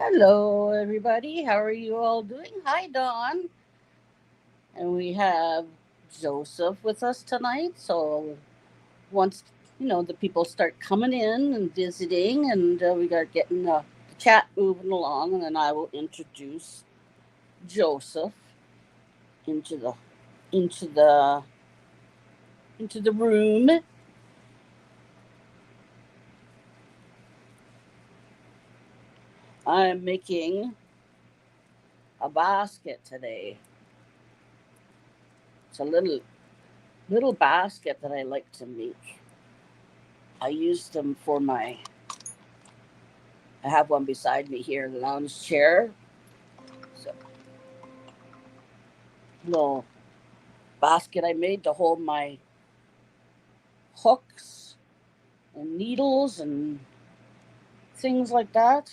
Hello, everybody. How are you all doing? Hi, Dawn. And we have Joseph with us tonight. So once the people start coming in and visiting, and we got getting the chat moving along, and then I will introduce Joseph into the into the into the room. I'm making a basket today. It's a little basket that I like to make. I use them for my. I have one beside me here, the lounge chair. So, little basket I made to hold my hooks and needles and things like that.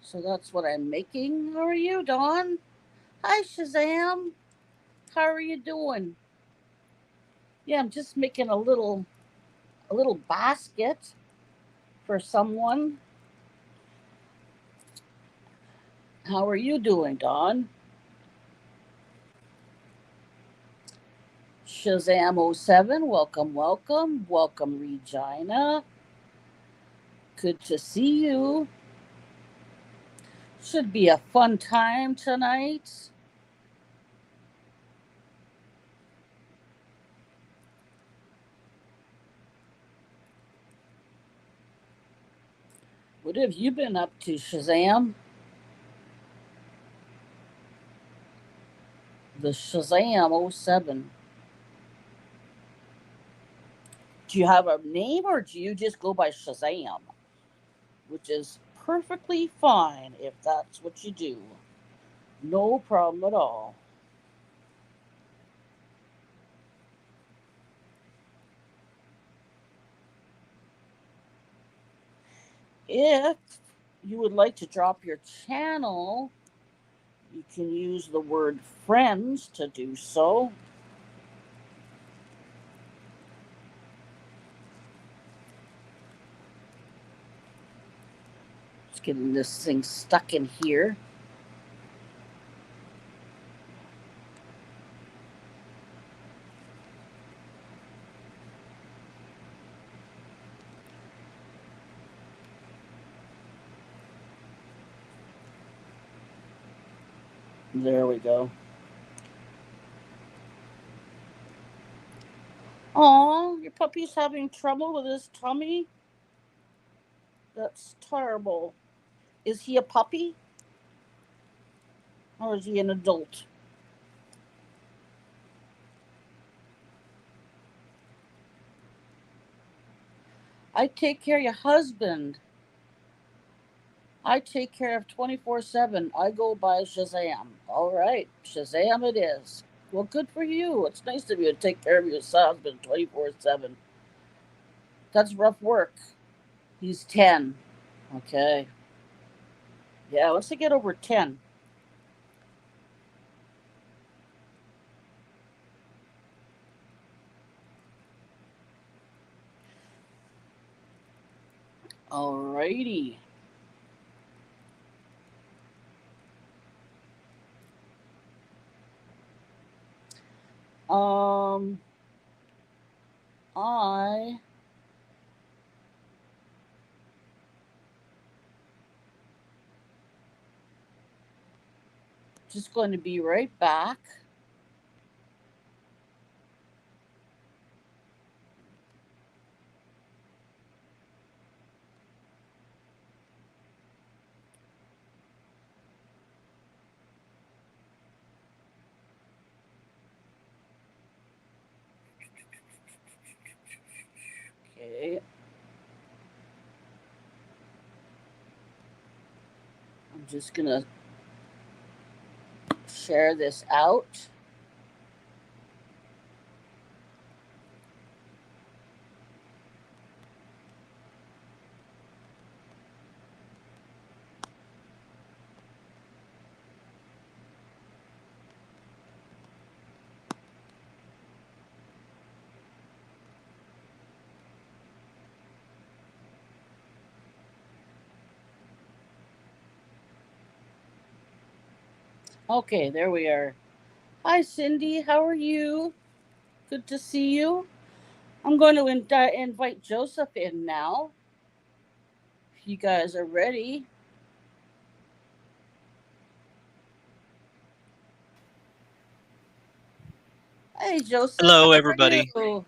So that's what I'm making. How are you, Dawn? Hi, Shazam. How are you doing? Yeah, I'm just making a little basket for someone. How are you doing, Dawn? Shazam07, welcome, welcome, welcome, Regina. Good to see you. Should be a fun time tonight. What have you been up to, Shazam? The Shazam07. Do you have a name or do you just go by Shazam? Which is perfectly fine if that's what you do. No problem at all. If you would like to drop your channel, you can use the word friends to do so. Just getting this thing stuck in here. There we go. Aw, your puppy's having trouble with his tummy? That's terrible. Is he a puppy? Or is he an adult? I take care of your husband. I take care of 24/7. I go by Shazam. All right, Shazam it is. Well, good for you. It's nice of you to take care of your husband 24/7. That's rough work. He's 10. Okay. Yeah, once they get over 10. Alrighty. Um, I just going to be right back. Okay. I'm just gonna share this out. Okay, there we are. Hi, Cindy. How are you? Good to see you. I'm going to invite Joseph in now. If you guys are ready. Hey, Joseph. Hello, How are everybody. you?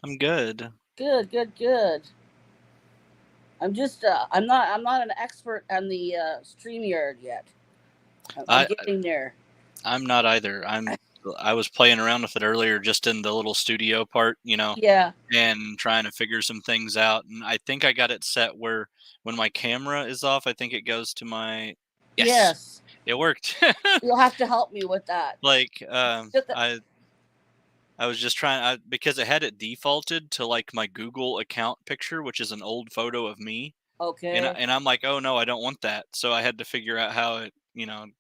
I'm good. Good, good, good. I'm not an expert on the StreamYard yet. I'm I getting there. I'm not either. I was playing around with it earlier, just in the little studio part, Yeah. and trying to figure some things out. And I think I got it set where when my camera is off, I think it goes to my. Yes, Yes. it worked. You'll have to help me with that. Like Just the- I was just trying because it had it defaulted to like my Google account picture, which is an old photo of me. Okay. And I'm like, oh no, I don't want that. So I had to figure out how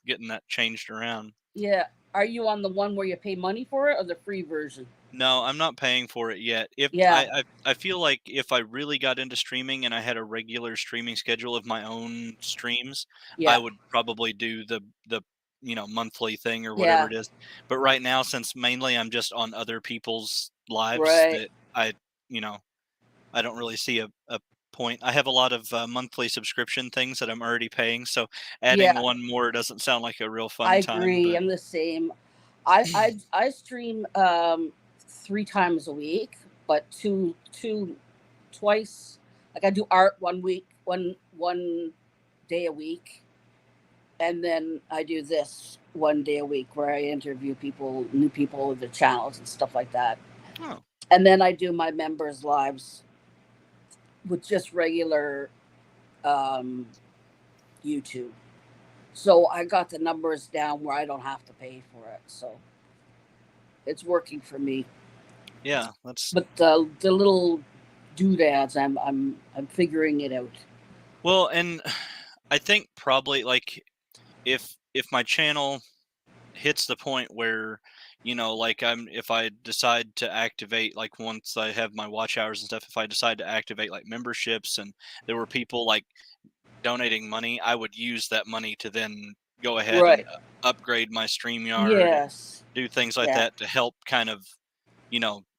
getting that changed around. Yeah. Are you on the one where you pay money for it or the free version? No, I'm not paying for it yet. If Yeah. I feel like if I really got into streaming and I had a regular streaming schedule of my own streams, I Yeah. would probably do the monthly thing or whatever Yeah. it is. But right now, since mainly I'm just on other people's lives, Right. that you know I don't really see a point. I have a lot of monthly subscription things that I'm already paying, so adding Yeah. one more doesn't sound like a real I fun time. agree. But I'm the same. I stream 3 times a week, but twice. Like I do art one week, one day a week, and then I do this one day a week where I interview people, new people with the channels and stuff like that. oh, And then I do my members' lives with just regular um, YouTube. So I got the numbers down where I don't have to pay for it. So it's working for me. yeah, that's But the little doodads, I'm figuring it out. well, and I think probably like if my channel hits the point where like if I decide to activate, like once I have my watch hours and stuff, if I decide to activate like memberships and there were people like donating money, I would use that money to then go ahead and Right. upgrade my StreamYard and Yes. do things like Yeah. that to help kind of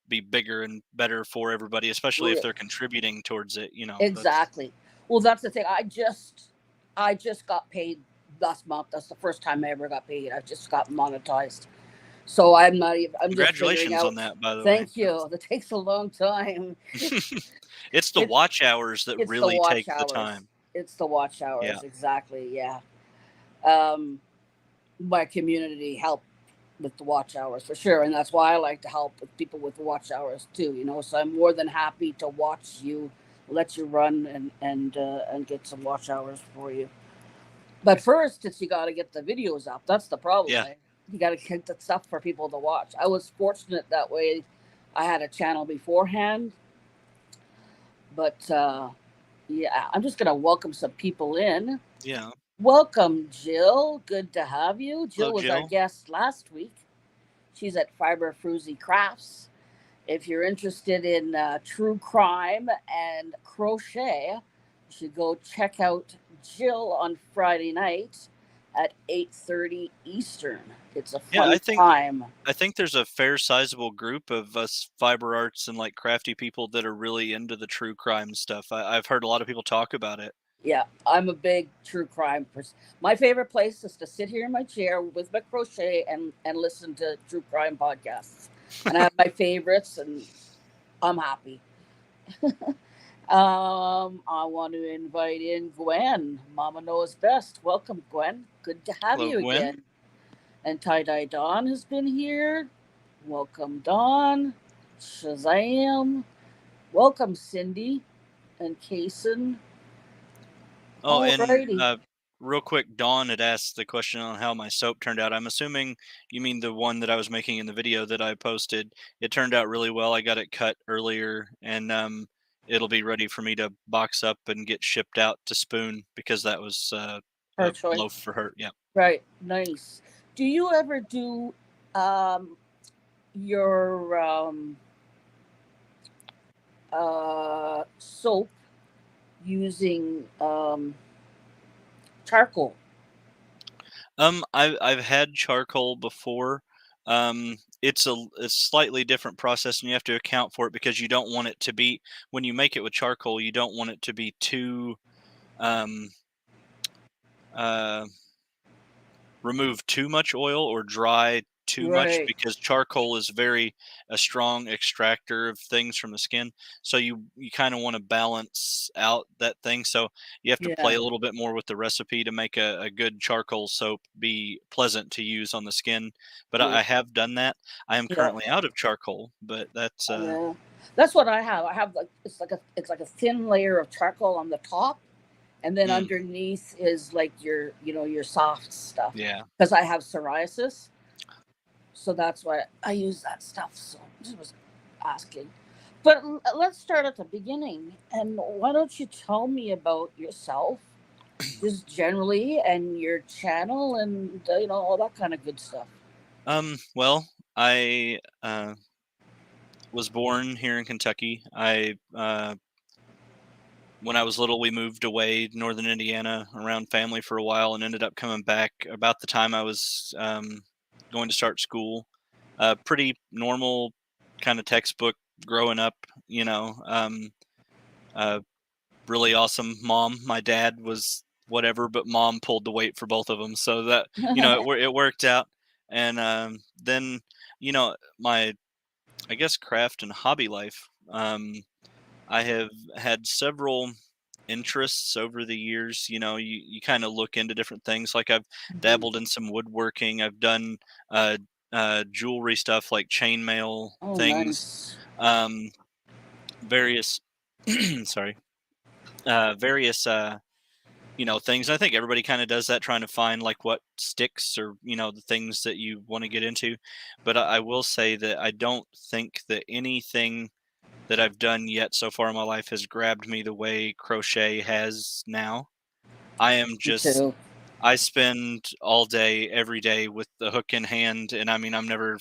be bigger and better for everybody, especially if they're contributing towards it. That's Exactly. Well, that's the thing. I just got paid last month. That's the first time I ever got paid. I just got monetized. So I'm not even. I'm just figuring congratulations on out. that, by the way. Thank you. That takes a long time. It's the It's watch hours that it's the really watch take the hours. time. It's the watch Yeah. hours. Exactly. Yeah. Um, my community help with the watch hours for sure, and that's why I like to help with people with watch hours too. So I'm more than happy to watch you, let you run, and get some watch hours for you. But first, it's you got to get the videos up. That's the problem. Yeah. Eh? You got to get the stuff for people to watch. I was fortunate that way. I had a channel beforehand, but yeah, I'm just gonna welcome some people in. Yeah. Welcome, Jill. Good to have you. Hello, Jill was our Jill. guest last week. She's at Fiber Fruzy Crafts. If you're interested in true crime and crochet, you should go check out Jill on Friday night at 8:30 Eastern. It's a Yeah, fun time. I think there's a fair sizable group of us fiber arts and like crafty people that are really into the true crime stuff. I've heard a lot of people talk about it. Yeah, I'm a big true crime person. My favorite place is to sit here in my chair with my crochet and listen to true crime podcasts. And I have my favorites, and I'm happy. I want to invite in Gwen. Mama knows best. Welcome, Gwen. Good to have Hello, you Gwen. again. And Tie Dye Dawn has been here. Welcome, Dawn. Shazam. Welcome, Cindy and Kason. Oh, and Alrighty. real quick, Dawn had asked the question on how my soap turned out. I'm assuming you mean the one that I was making in the video that I posted. It turned out really well. I got it cut earlier, and it'll be ready for me to box up and get shipped out to Spoon because that was Her a loaf choice. for her. Yeah. Right. Nice. Do you ever do um, your soap using charcoal? I've had charcoal before. It's a slightly different process, and you have to account for it because you don't want it to be when you make it with charcoal. You don't want it to be too um, uh, remove too much oil or dry too much Right. because charcoal is very a strong extractor of things from the skin. So you kind of want to balance out that thing. So you have to play Yeah. a little bit more with the recipe to make a good charcoal soap be pleasant to use on the skin. But Yeah. I have done that. I am Yeah. currently out of charcoal, but that's Yeah. That's what I have. I have like it's like a thin layer of charcoal on the top, and then mm, underneath is like your soft stuff. yeah. Because I have psoriasis, so that's why I use that stuff. So just was asking. But let's start at the beginning. And why don't you tell me about yourself, just generally, and your channel, and all that kind of good stuff. Well, I was born here in Kentucky. I When I was little, we moved away to northern Indiana around family for a while and ended up coming back about the time I was going to start school. Pretty normal kind of textbook growing up, you know. Uh, really awesome mom. My dad was whatever, but mom pulled the weight for both of them. So that, it worked out. And then, my, I guess, craft and hobby life. I have had several interests over the years. You kind of look into different things. Like I've Mhm. dabbled in some woodworking. I've done uh, jewelry stuff like chainmail Oh, things, nice. um, various, sorry, various, things. I think everybody kind of does that, trying to find like what sticks or, the things that you want to get into. But I will say that I don't think that anything that I've done yet so far in my life has grabbed me the way crochet has now. I am Me just too. I spend all day every day with the hook in hand, and I mean I'm never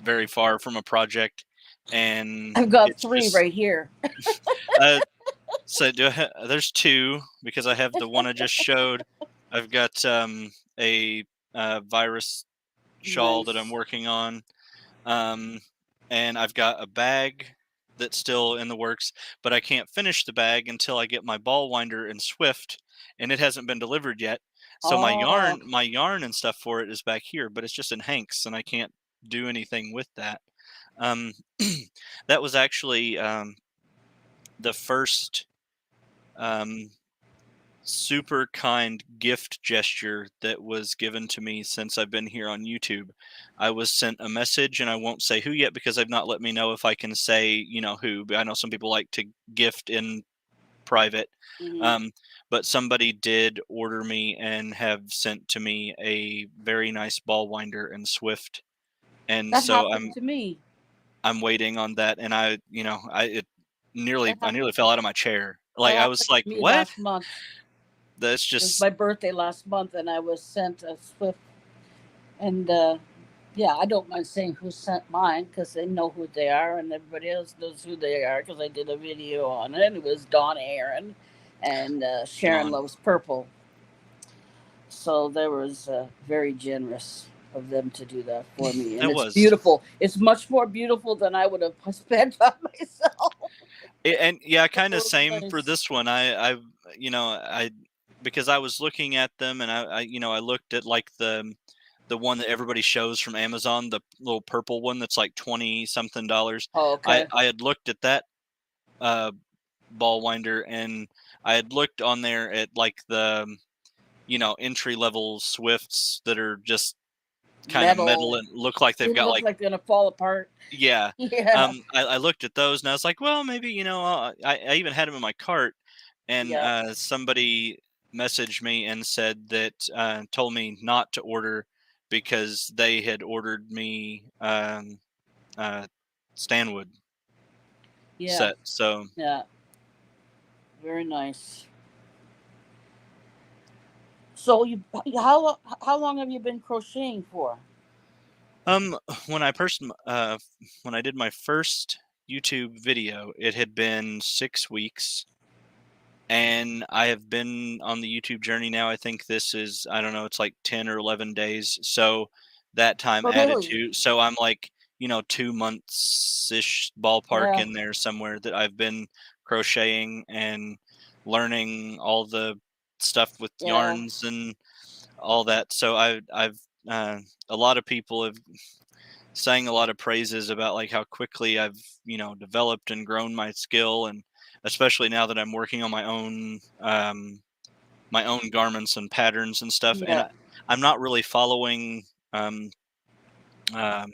very far from a project, and I've got it's three just right here. uh there's two because I have the one I just showed. I've got a virus shawl that I'm Nice. working on. Um, and I've got a bag that's still in the works, but I can't finish the bag until I get my ball winder and Swift, and it hasn't been delivered yet. So my Oh, yarn and stuff for it is back here, but it's just in Hanks, and I can't do anything with that. Um, that was actually the first um, super kind gift gesture that was given to me since I've been here on YouTube. I was sent a message, and I won't say who yet because they've not let me know if I can say, who. But I know some people like to gift in private. hmm, Um, but somebody did order me and have sent to me a very nice ball winder and Swift, and that so happened I'm to me. I'm waiting on that, and That I happened. nearly fell out of my chair. That Like I was happened like, to me what? last month. That's It was just my birthday last month, and I was sent a Swift. And yeah, I don't mind saying who sent mine because they know who they are, and everybody else knows who they are because I did a video on it. It was Dawn Aaron, and Sharon gone. Loves Purple. So there was very generous of them to do that for me, and That it's was. beautiful. It's much more beautiful than I would have spent on myself. And yeah, It kind of was same for nice. this one. I because I was looking at them, and I looked at like the one that everybody shows from Amazon, the little purple one that's like 20 something dollars. Oh, I okay. I had looked at that uh ball winder, and I had looked on there at like the entry level Swifts that are just kind of metal Metal. and look like they've They got look like like they're gonna fall apart. yeah. Yeah. I looked at those and I was like, well, maybe, I even had them in my cart, and Yeah. somebody messaged me and said that, told me not to order because they had ordered me uh, Stanwood Yeah. set. So, Yeah. Very nice. So how long have you been crocheting for? um, when I first, when I did my first YouTube video, it had been 6 weeks. and I have been on the YouTube journey now. I think this is, I don't know, it's like 10 or 11 days. So that time Oh, added really? to, so I'm like, 2 months ish ballpark Yeah. in there somewhere that I've been crocheting and learning all the stuff with Yeah. yarns and all that. So I've, uh, a lot of people have sang a lot of praises about like how quickly I've, developed and grown my skill, and especially now that I'm working on my own garments and patterns and stuff. And Yeah. I'm not really following um, um,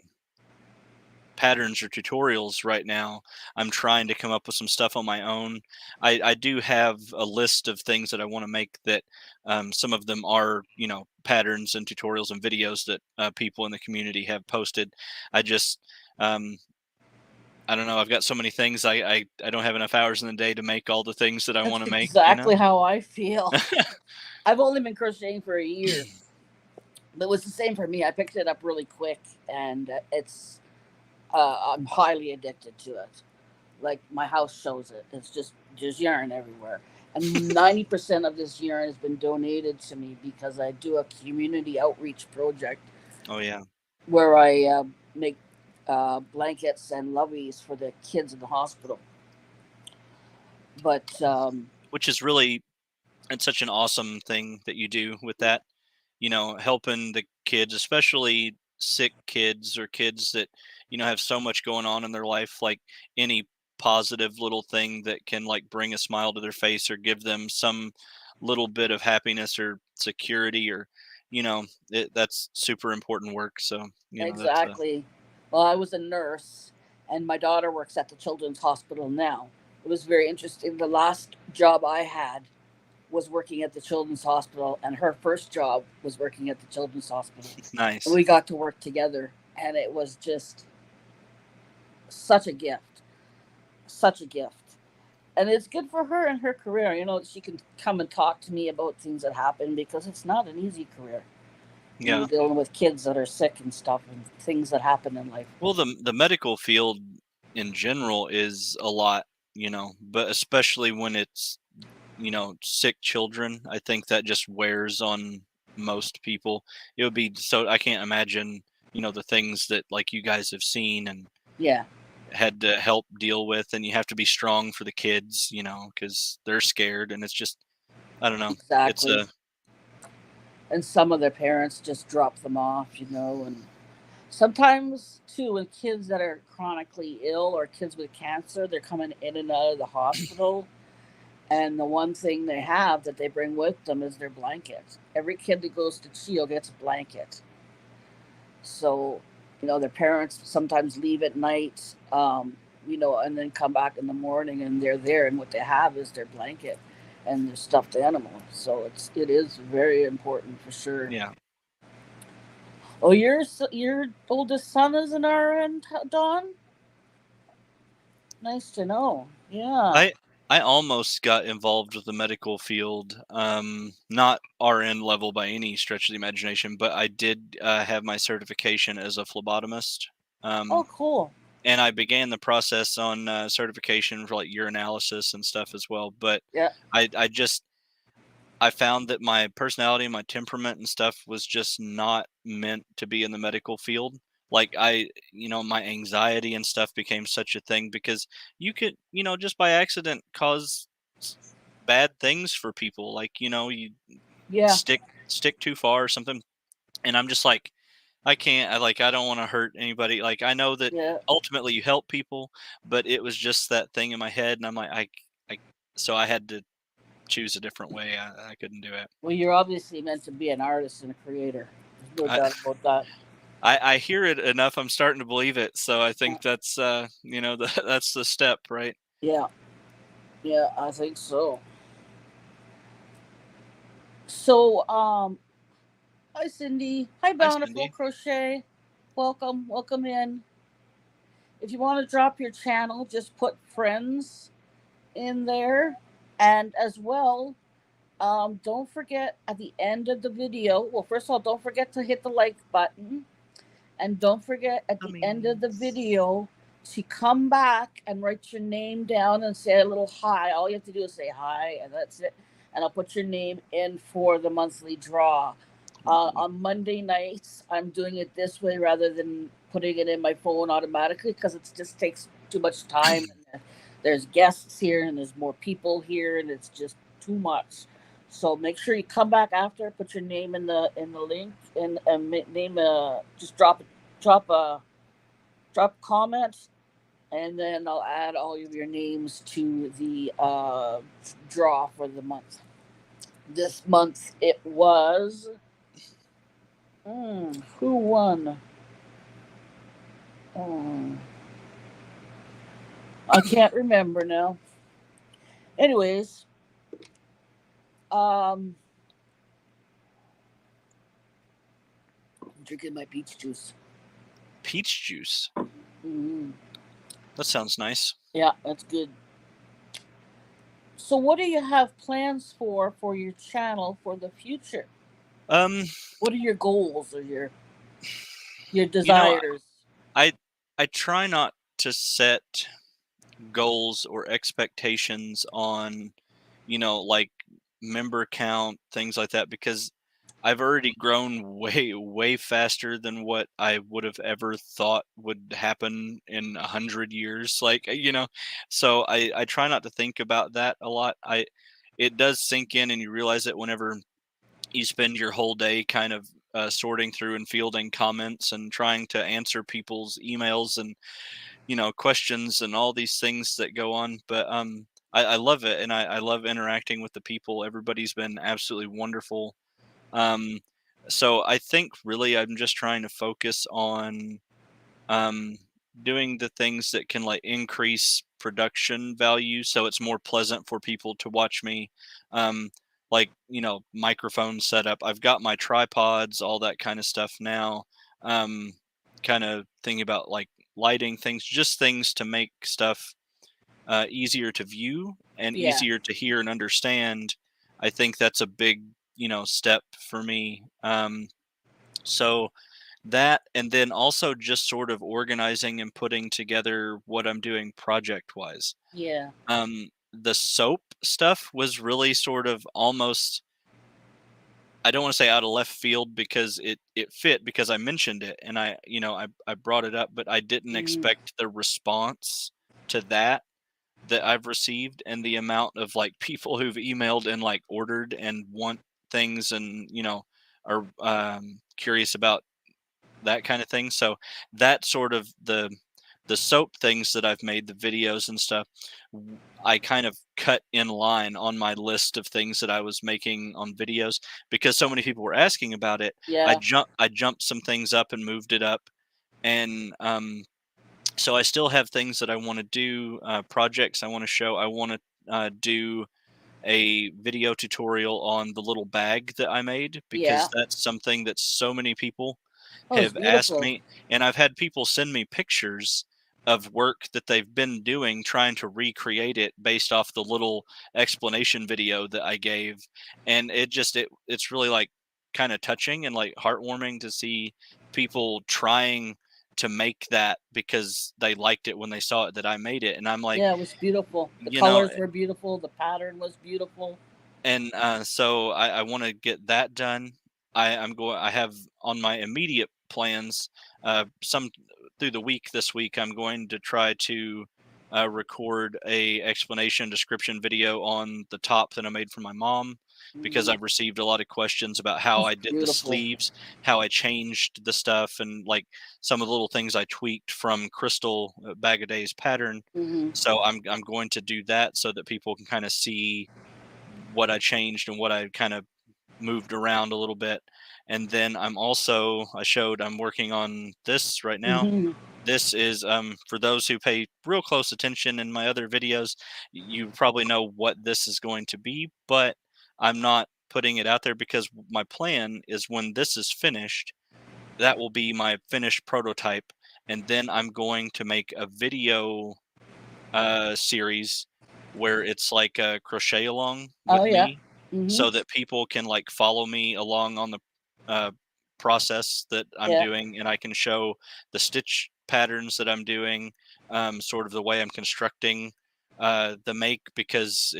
patterns or tutorials right now. I'm trying to come up with some stuff on my own. I do have a list of things that I want to make that some of them are, patterns and tutorials and videos that people in the community have posted. I just, um, I don't know. I've got so many things. I don't have enough hours in the day to make all the things that I That's want to make, exactly how I feel. I've only been crocheting for a year, but it was the same for me. I picked it up really quick, and I'm highly addicted to it. Like my house shows it. It's just there's yarn everywhere, and 90% of this yarn has been donated to me because I do a community outreach project Oh yeah. where I make blankets and lovies for the kids in the hospital. But Which is really, it's such an awesome thing that you do with that. Helping the kids, especially sick kids or kids that, have so much going on in their life, like any positive little thing that can like bring a smile to their face or give them some little bit of happiness or security or, that's super important work. So, that's a exactly. Well, I was a nurse, and my daughter works at the children's hospital now. It was very interesting. The last job I had was working at the children's hospital, and her first job was working at the children's hospital. And nice. we got to work together, and it was just such a gift, such a gift. And it's good for her in her career. She can come and talk to me about things that happen because it's not an easy career. Yeah. Dealing with kids that are sick and stuff and things that happen in life. Well, the medical field in general is a lot, but especially when it's, sick children, I think that just wears on most people. It would be so, I can't imagine, the things that like you guys have seen and Yeah, had to help deal with, and you have to be strong for the kids, because they're scared, and it's just, I don't know. It's exactly. a And some of their parents just drop them off, and sometimes too, when kids that are chronically ill or kids with cancer, they're coming in and out of the hospital. And the one thing they have that they bring with them is their blankets. Every kid that goes to CHEO gets a blanket. So, their parents sometimes leave at night, and then come back in the morning and they're there, and what they have is their blanket and their stuffed animal. So it is very important for sure. yeah. Oh, your oldest son is an RN, Dawn. Nice to know. Yeah. I I almost got involved with the medical field, not RN level by any stretch of the imagination, but I did have my certification as a phlebotomist, Oh, um, cool. and I began the process on certification for like urinalysis and stuff as well. But Yeah. I just, I found that my personality, my temperament and stuff was just not meant to be in the medical field. Like my anxiety and stuff became such a thing because you could, just by accident cause s- bad things for people. Like, you Yeah. stick too far or something. And I'm just like, I can't, I don't want to hurt anybody. Like, I know that Yeah. ultimately you help people, but it was just that thing in my head. And I'm like, so I had to choose a different way. I couldn't do it. Well, you're obviously meant to be an artist and a creator. There's no I, doubt about that. I hear it enough. I'm starting to believe it. So I think that's that's the step, right? Yeah. Yeah, I think so. So, hi Cindy. Hi Hi, Bountiful Cindy. Crochet. Welcome in. If you want to drop your channel, just put friends in there, and as well, don't forget at the end of the video. Well, first of all, don't forget to hit the like button, and don't forget at the end of the Dummies. video to come back and write your name down and say a little hi. All you have to do is say hi, and that's it. And I'll put your name in for the monthly draw. On Monday nights, I'm doing it this way rather than putting it in my phone automatically because it just takes too much time. And there's guests here, and there's more people here, and it's just too much. So make sure you come back after, put your name in the link, and name just drop a comment, and then I'll add all of your names to the draw for the month. This month it was. Who won? Mm, I can't remember now. Anyways, I'm drinking my peach juice. Peach juice. Mm-hmm. That sounds nice. Yeah, that's good. So, what do you have plans for your channel for the future? What are your goals or your You know, desires? I try not to set goals or expectations on, like member count, things like that, because I've already grown way faster than what I would have ever thought would happen in 100 years. Like, so I try not to think about that a lot. It does sink in, and you realize it whenever you spend your whole day kind of sorting through and fielding comments and trying to answer people's emails and questions and all these things that go on. But I love it, and I love interacting with the people. Everybody's been absolutely wonderful. um so I think really I'm just trying to focus on um doing the things that can like increase production value so it's more pleasant for people to watch me. um like microphone setup, I've got my tripods, all that kind of stuff now. um Kind of thinking about like lighting things, just things to make stuff easier to view and Yeah, easier to hear and understand. I think that's a big step for me. So that, and then also just sort of organizing and putting together what I'm doing project wise. yeah, The soap stuff was really sort of almost, I don't want to say out of left field because it fit because I mentioned it and I brought it up, but I didn't mm, expect the response to that I've received and the amount of like people who've emailed and like ordered and want things and are curious about that kind of thing. So that sort of the soap things that I've made, the videos and stuff, I kind of cut in line on my list of things that I was making on videos because so many people were asking about it. yeah, I jumped some things up and moved it up, and so I still have things that I want to do, projects I want to show. I want to do a video tutorial on the little bag that I made because yeah. that's something that so many people Oh, it's have asked beautiful. me, and I've had people send me pictures of work that they've been doing trying to recreate it based off the little explanation video that I gave. And it's really like kind of touching and like heartwarming to see people trying to make that because they liked it when they saw it that I made it. And I'm like, Yeah, it was beautiful. The you know, colors were beautiful. The pattern was beautiful. and so I want to get that done. I have on my immediate plans, some through the week this week. I'm going to try to record a explanation description video on the top that I made for my mom because Mm, I've received a lot of questions about how it's I did the beautiful. sleeves, how I changed the stuff, and like some of the little things I tweaked from Crystal Bag of Days pattern. Hmm. So I'm going to do that so that people can kind of see what I changed and what I kind of moved around a little bit. And then I'm working on this right now. Hmm. This is for those who pay real close attention in my other videos, you probably know what this is going to be, but I'm not putting it out there because my plan is when this is finished, that will be my finished prototype, and then I'm going to make a video series where it's like a crochet along Oh with yeah. me Hmm. so that people can like follow me along on the uh, process that I'm Yeah. doing, and I can show the stitch patterns that I'm doing, sort of the way I'm constructing the make, because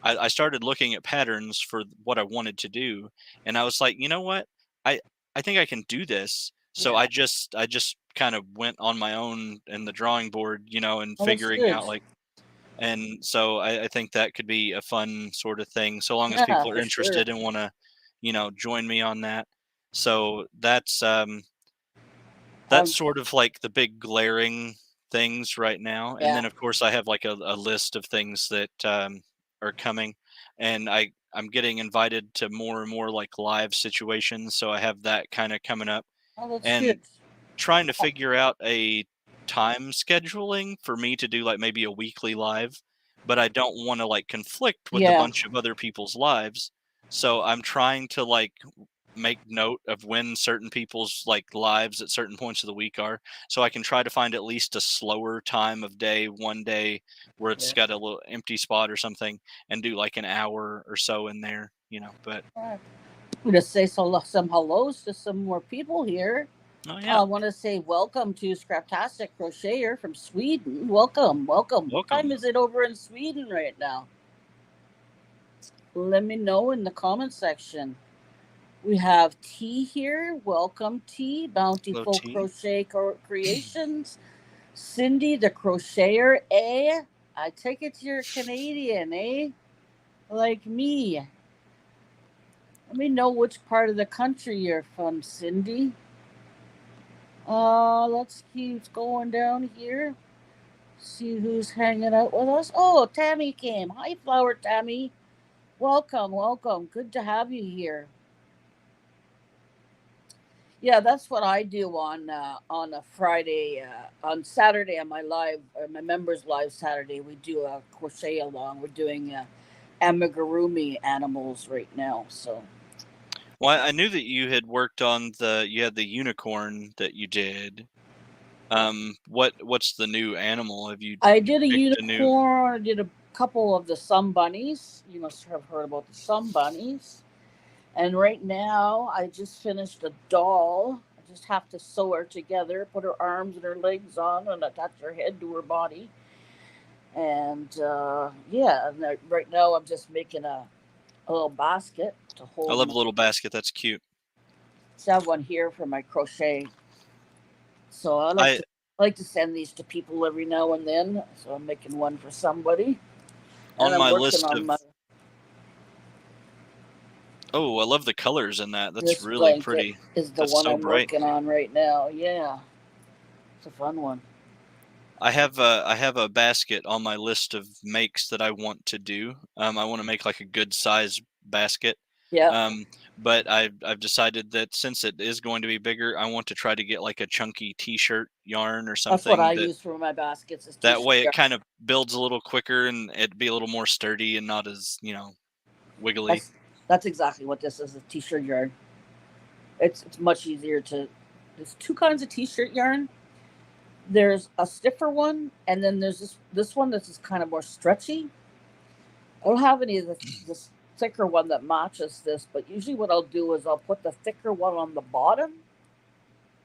I started looking at patterns for what I wanted to do, and I was like, you know what, I I think I can do this. So Yeah. I just kind of went on my own in the drawing board, and Well, that's figuring good. out like, and so I think that could be a fun sort of thing, so long as Yeah, people are for sure. interested and want to, join me on that. So that's Um, sort of like the big glaring things right now. And yeah. then of course I have like a list of things that are coming, and I'm getting invited to more and more like live situations, so I have that kind of coming up, Oh, that's good. and trying to figure out a time scheduling for me to do like maybe a weekly live, but I don't want to like conflict with a Yeah. bunch of other people's lives. So I'm trying to like make note of when certain people's like lives at certain points of the week are, so I can try to find at least a slower time of day one day where it's Yeah. got a little empty spot or something, and do like an hour or so in there, but I'm going to say some hellos to some more people here. oh yeah, I want to say welcome to Scraptastic Crocheter from Sweden. Welcome, welcome. What time welcome. is it over in Sweden right now? Let me know in the comment section. We have T here. Welcome, T. Hello Bountiful T. Crochet Creations. Cindy the Crocheter. Eh? I take it you're Canadian, eh? Like me. Let me know which part of the country you're from, Cindy. Let's keep going down here. See who's hanging out with us. Oh, Tammy came. Hi, Flower Tammy. Welcome, welcome. Good to have you here. Yeah, that's what I do on a Friday, on Saturday on my live, my members live Saturday. We do a crochet along. We're doing amigaromi animals right now. So Well, I knew that you had worked on you had the unicorn that you did. What's the new animal? Have you I did a picked a new? unicorn. I did a couple of the sun bunnies. You must have heard about the sun bunnies. And right now, I just finished a doll. I just have to sew her together, put her arms and her legs on, and attach her head to her body. And yeah, and right now I'm just making a little basket to I hold love my. a little basket. That's cute. I have one here for my crochet. So I I like to send these to people every now and then. So I'm making one for somebody, and on I'm my working list on of. my Oh, I love the colors in that. That's this really blanket pretty. is the That's one so I'm bright. working on right now. Yeah, it's a fun one. I have a basket on my list of makes that I want to do. I want to make like a good size basket. Yeah. Um, but I've decided that since it is going to be bigger, I want to try to get like a chunky T-shirt yarn or That's what I something, use for my baskets is that t-shirt way it yarn. kind of builds a little quicker and it'd be a little more sturdy and not as wiggly. That's exactly what this is, a t-shirt yarn. It's much easier to. There's two kinds of t-shirt yarn. There's a stiffer one, and then there's this one that's just kind of more stretchy. I don't have any of this thicker one that matches this, but usually what I'll do is I'll put the thicker one on the bottom,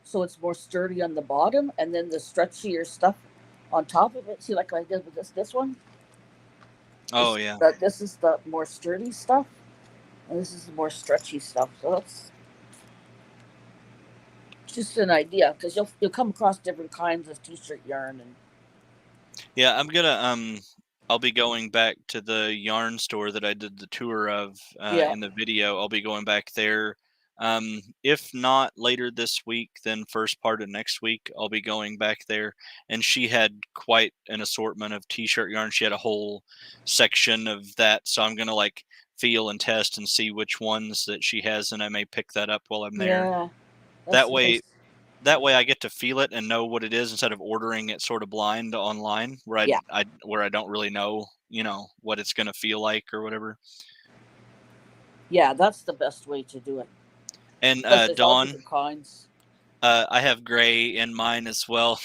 so it's more sturdy on the bottom, and then the stretchier stuff on top of it. See, like I did with this one. Oh yeah. This is the more sturdy stuff, and this is the more stretchy stuff. So that's just an idea because you'll come across different kinds of t-shirt yarn and Yeah, I'll be going back to the yarn store that I did the tour of yeah. in the video. I'll be going back there. If not later this week, then first part of next week, I'll be going back there. And she had quite an assortment of t-shirt yarn. She had a whole section of that. So I'm gonna like feel and test and see which ones that she has, and I may pick that up while I'm there. Yeah, That that's way nice. that way I get to feel it and know what it is instead of ordering it sort of blind online, where Yeah, I don't really know, what it's gonna feel like or whatever. yeah, that's the best way to do it And because there's all Dawn, different kinds. I have gray in mine as well.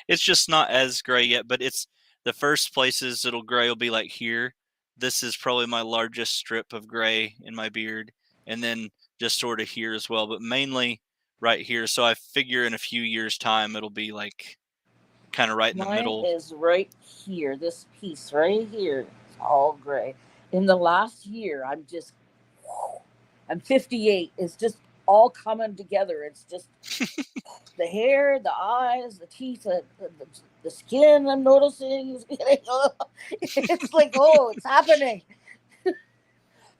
It's just not as gray yet, but it's the first places it'll gray will be like here. This is probably my largest strip of gray in my beard, and then just sort of here as well, but mainly right here. So I figure in a few years' time it'll be like kind of right in the Mine middle. is right here. This piece right here. It's all gray. In the last year, I'm 58. It's just all coming together. It's just the hair, the eyes, the teeth, the skin. I'm noticing. It's like, oh, it's happening.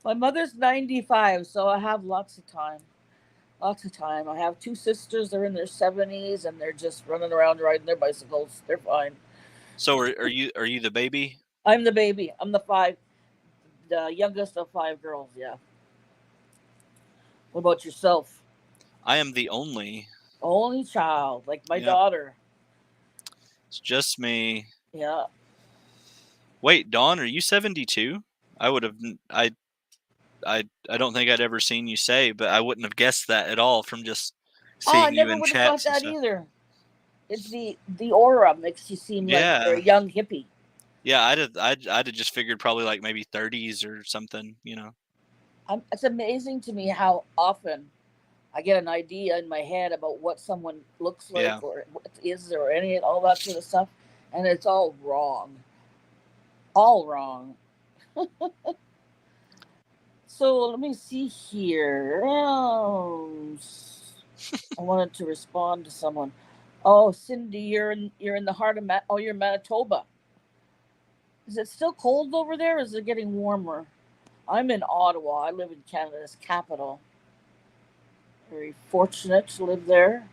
My mother's 95, so I have lots of time. Lots of time. I have two sisters. They're in their 70s, and they're just running around riding their bicycles. They're fine. So are you the baby? I'm the baby. I'm the youngest of five girls. Yeah. What about yourself? I am the only. Only child, like my Yep. daughter. It's just me. Yeah. Wait, Dawn, are you 72? I would have. I don't think I'd ever seen you say, but I wouldn't have guessed that at all from just Oh, I seeing you never in would have thought chats and that stuff. either. It's the aura makes you seem like you're Yeah. a young hippie. Yeah, I'd have just figured probably like maybe 30s or something, It's amazing to me how often I get an idea in my head about what someone looks like Yeah. or what is or any all that sort of stuff, and it's all wrong. All wrong. So let me see here. I wanted to respond to someone. Oh, Cindy, you're in the heart of you're in Manitoba. Is it still cold over there? Or is it getting warmer? I'm in Ottawa. I live in Canada's capital. Very fortunate to live there.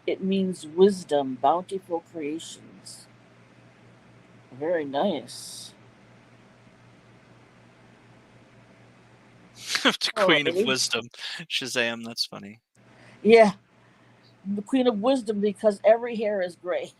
It means wisdom, bountiful creations. Very nice. The All Queen of right. Wisdom, Shazam. That's funny. Yeah, the Queen of Wisdom because every hair is gray.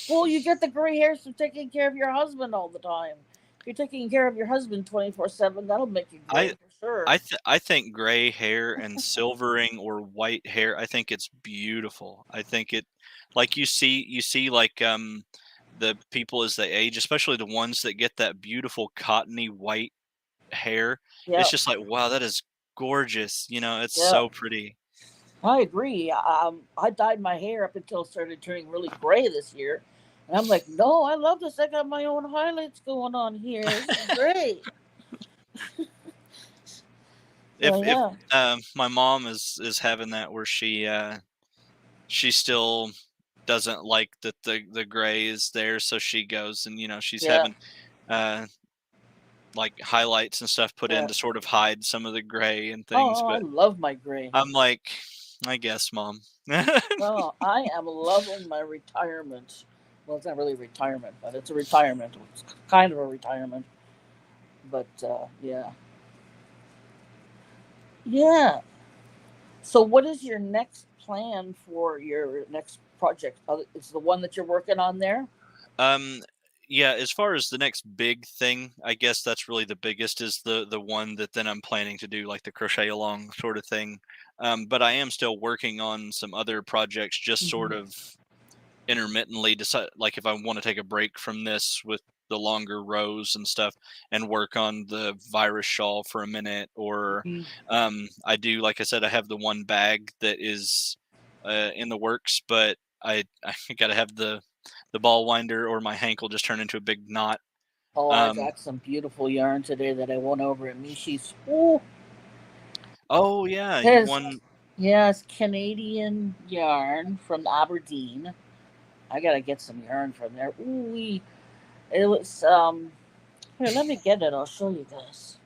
Well, you get the gray hairs from taking care of your husband all the time. If you're taking care of your husband 24/7, that'll make you gray I for sure. I think gray hair and silvering or white hair. I think it's beautiful. I think it, like you see like the people as they age, especially the ones that get that beautiful cottony white hair. Yeah, It's just like, wow, that is gorgeous. It's yeah. so pretty. I agree. I dyed my hair up until it started turning really gray this year. And I'm like, no, I love this. I got my own highlights going on here. This is great. If So, if yeah. my mom is having that where she still doesn't like that the gray is there, so she goes and she's Yeah. having uh like highlights and stuff put in Yeah. to sort of hide some of the gray and things. Oh, I But love my gray. I'm like, I guess, mom. Oh, I am loving my retirement. Well, it's not really retirement, but it's a retirement. It's kind of a retirement. But yeah. Yeah. So, what is your next plan for your next project? Is the one that you're working on there? um yeah, as far as the next big thing, I guess that's really the biggest is the one that then I'm planning to do, like the crochet along sort of thing. But I am still working on some other projects, just sort Mm-hmm. of intermittently decide, like if I want to take a break from this with the longer rows and stuff and work on the virus shawl for a minute, or Mm-hmm. I do, like I said, I have the one bag that is in the works, but I gotta have the ball winder or my hank will just turn into a big knot. Oh, I um got some beautiful yarn today that I won over at Mishi's. Ooh, oh yeah, you there's won. yes, Canadian yarn from Aberdeen. I gotta get some yarn from there. Ooh, it was here, let me get it. I'll show you guys.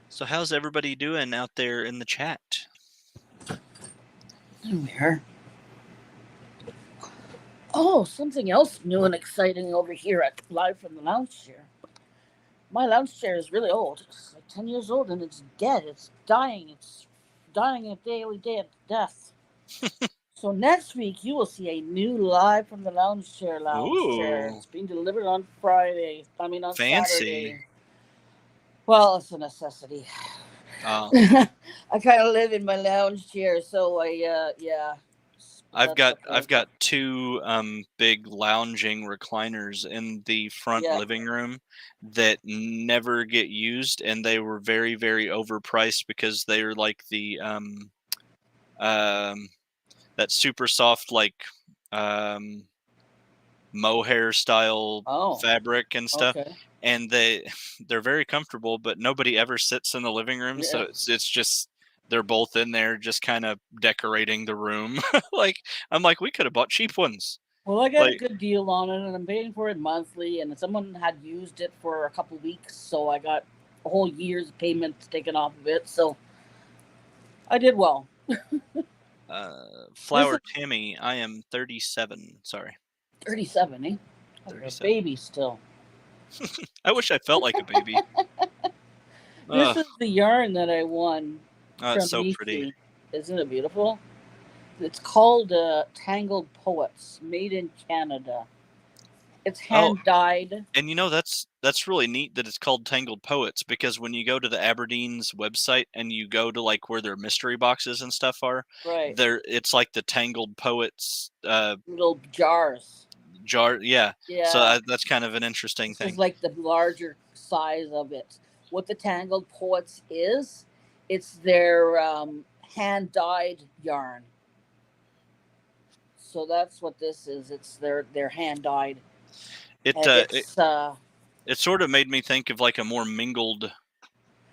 So how's everybody doing out there in the chat? There we are. Oh, something else new and exciting over here at Live from the Lounge Chair. My lounge chair is really old. It's like 10 years old and it's dead. It's dying. It's dying a daily death. So next week you will see a new Live from the Lounge Chair. Ooh, It's being delivered on Friday. I mean on fancy. Saturday. Well, it's a necessity. uh I kind of live in my lounge chair, so I yeah, I've That's got okay. two big lounging recliners in the front Yeah. living room that never get used, and they were very, very overpriced because they're like the um that super soft like um mohair style Oh, fabric and stuff, okay. and they're very comfortable, but nobody ever sits in the living room, so Yeah. it's just they're both in there just kind of decorating the room. Like I'm like we could have bought cheap ones. Well, I got a Like good deal on it, and I'm paying for it monthly. And someone had used it for a couple weeks, so I got a whole year's payments taken off of it. So I did well. This is Flower Timmy, I am 37. Sorry, 37, eh? Oh, you're a 37. baby still. I wish I felt like a baby. This Ugh, is the yarn that I won oh, it's from so pretty. Nisi. Isn't it beautiful? It's called Tangled Poets, made in Canada. It's Oh, hand dyed. and that's really neat that it's called Tangled Poets, because when you go to the Aberdeen's website and you go to like where their mystery boxes and stuff are, Right. there it's like the Tangled Poets Little jars. jar. Yeah, so Yeah. that's kind of an interesting This is thing. like the larger size of it. What the Tangled Poets is, it's their hand dyed yarn. So that's what this is. It's their hand dyed, It and uh, it it's it sort of made me think of like a more mingled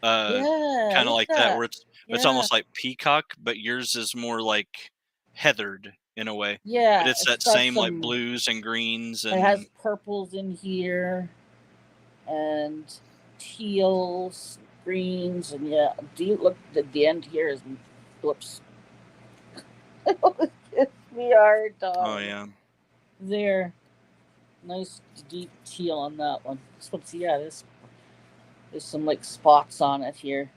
yeah, kind of look like at that, that. where it's Yeah, almost like peacock, but yours is more like heathered in a way. But yeah. it's It's that got same like some. blues and greens It and has purples in here and teals, greens, and yeah. Do you look? The end here is whoops. We are oh darling. yeah. There, nice deep teal on that one. This one's yeah. There's some like spots on it here.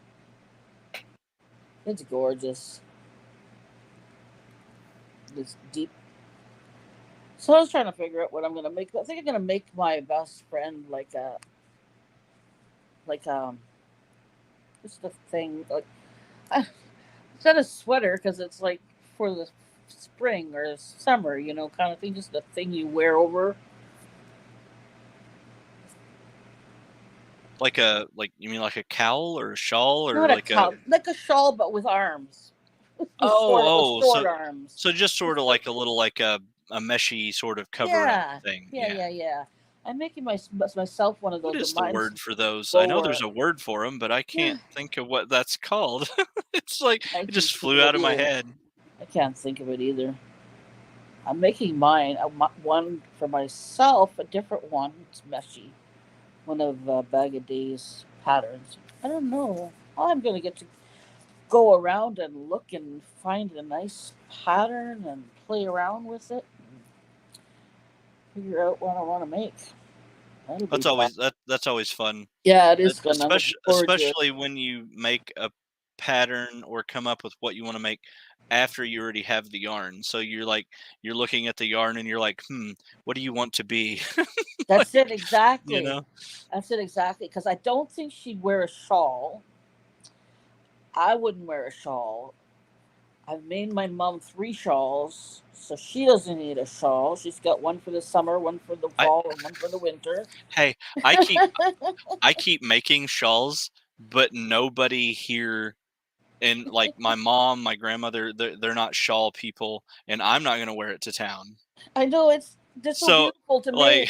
It's gorgeous. This deep. So I was trying to figure out what I'm gonna make. I think I'm gonna make my best friend like what's the thing like it's not a sweater because it's like for the spring or summer, kind of thing. Just a thing you wear over. Like you mean like a cowl or a shawl or Not a like a cow, like a shawl, but with arms, with oh oh short so arms. so just sort of like a little like a meshy sort of covering Yeah, thing. yeah, Yeah. yeah, yeah. I'm making myself one of What those, but is the mine's word for those? I know there's lower. a word for them, but I can't think of what that's called. It's like I it can just think flew of out it of my either. head. I can't think of it either. I'm making mine one for myself, a different one. It's meshy. One of Bag of Days patterns. I don't know. I'm gonna get to go around and look and find a nice pattern and play around with it and figure out what I want to make. That'll be fun. That's always fun. Yeah, it is fun. I'm looking forward to it. Especially when you make a pattern or come up with what you want to make after you already have the yarn. So you're looking at the yarn and you're like, what do you want to be? That's Like, it you exactly. know? That's it exactly. Because I don't think she'd wear a shawl. I wouldn't wear a shawl. I've made my mom 3 shawls, so she doesn't need a shawl. She's got one for the summer, one for the I fall, and one for the winter. hey, I keep making shawls, but nobody here and like my mom, my grandmother, they're not shawl people, and I'm not gonna wear it to town. I know it's just so So beautiful to like make.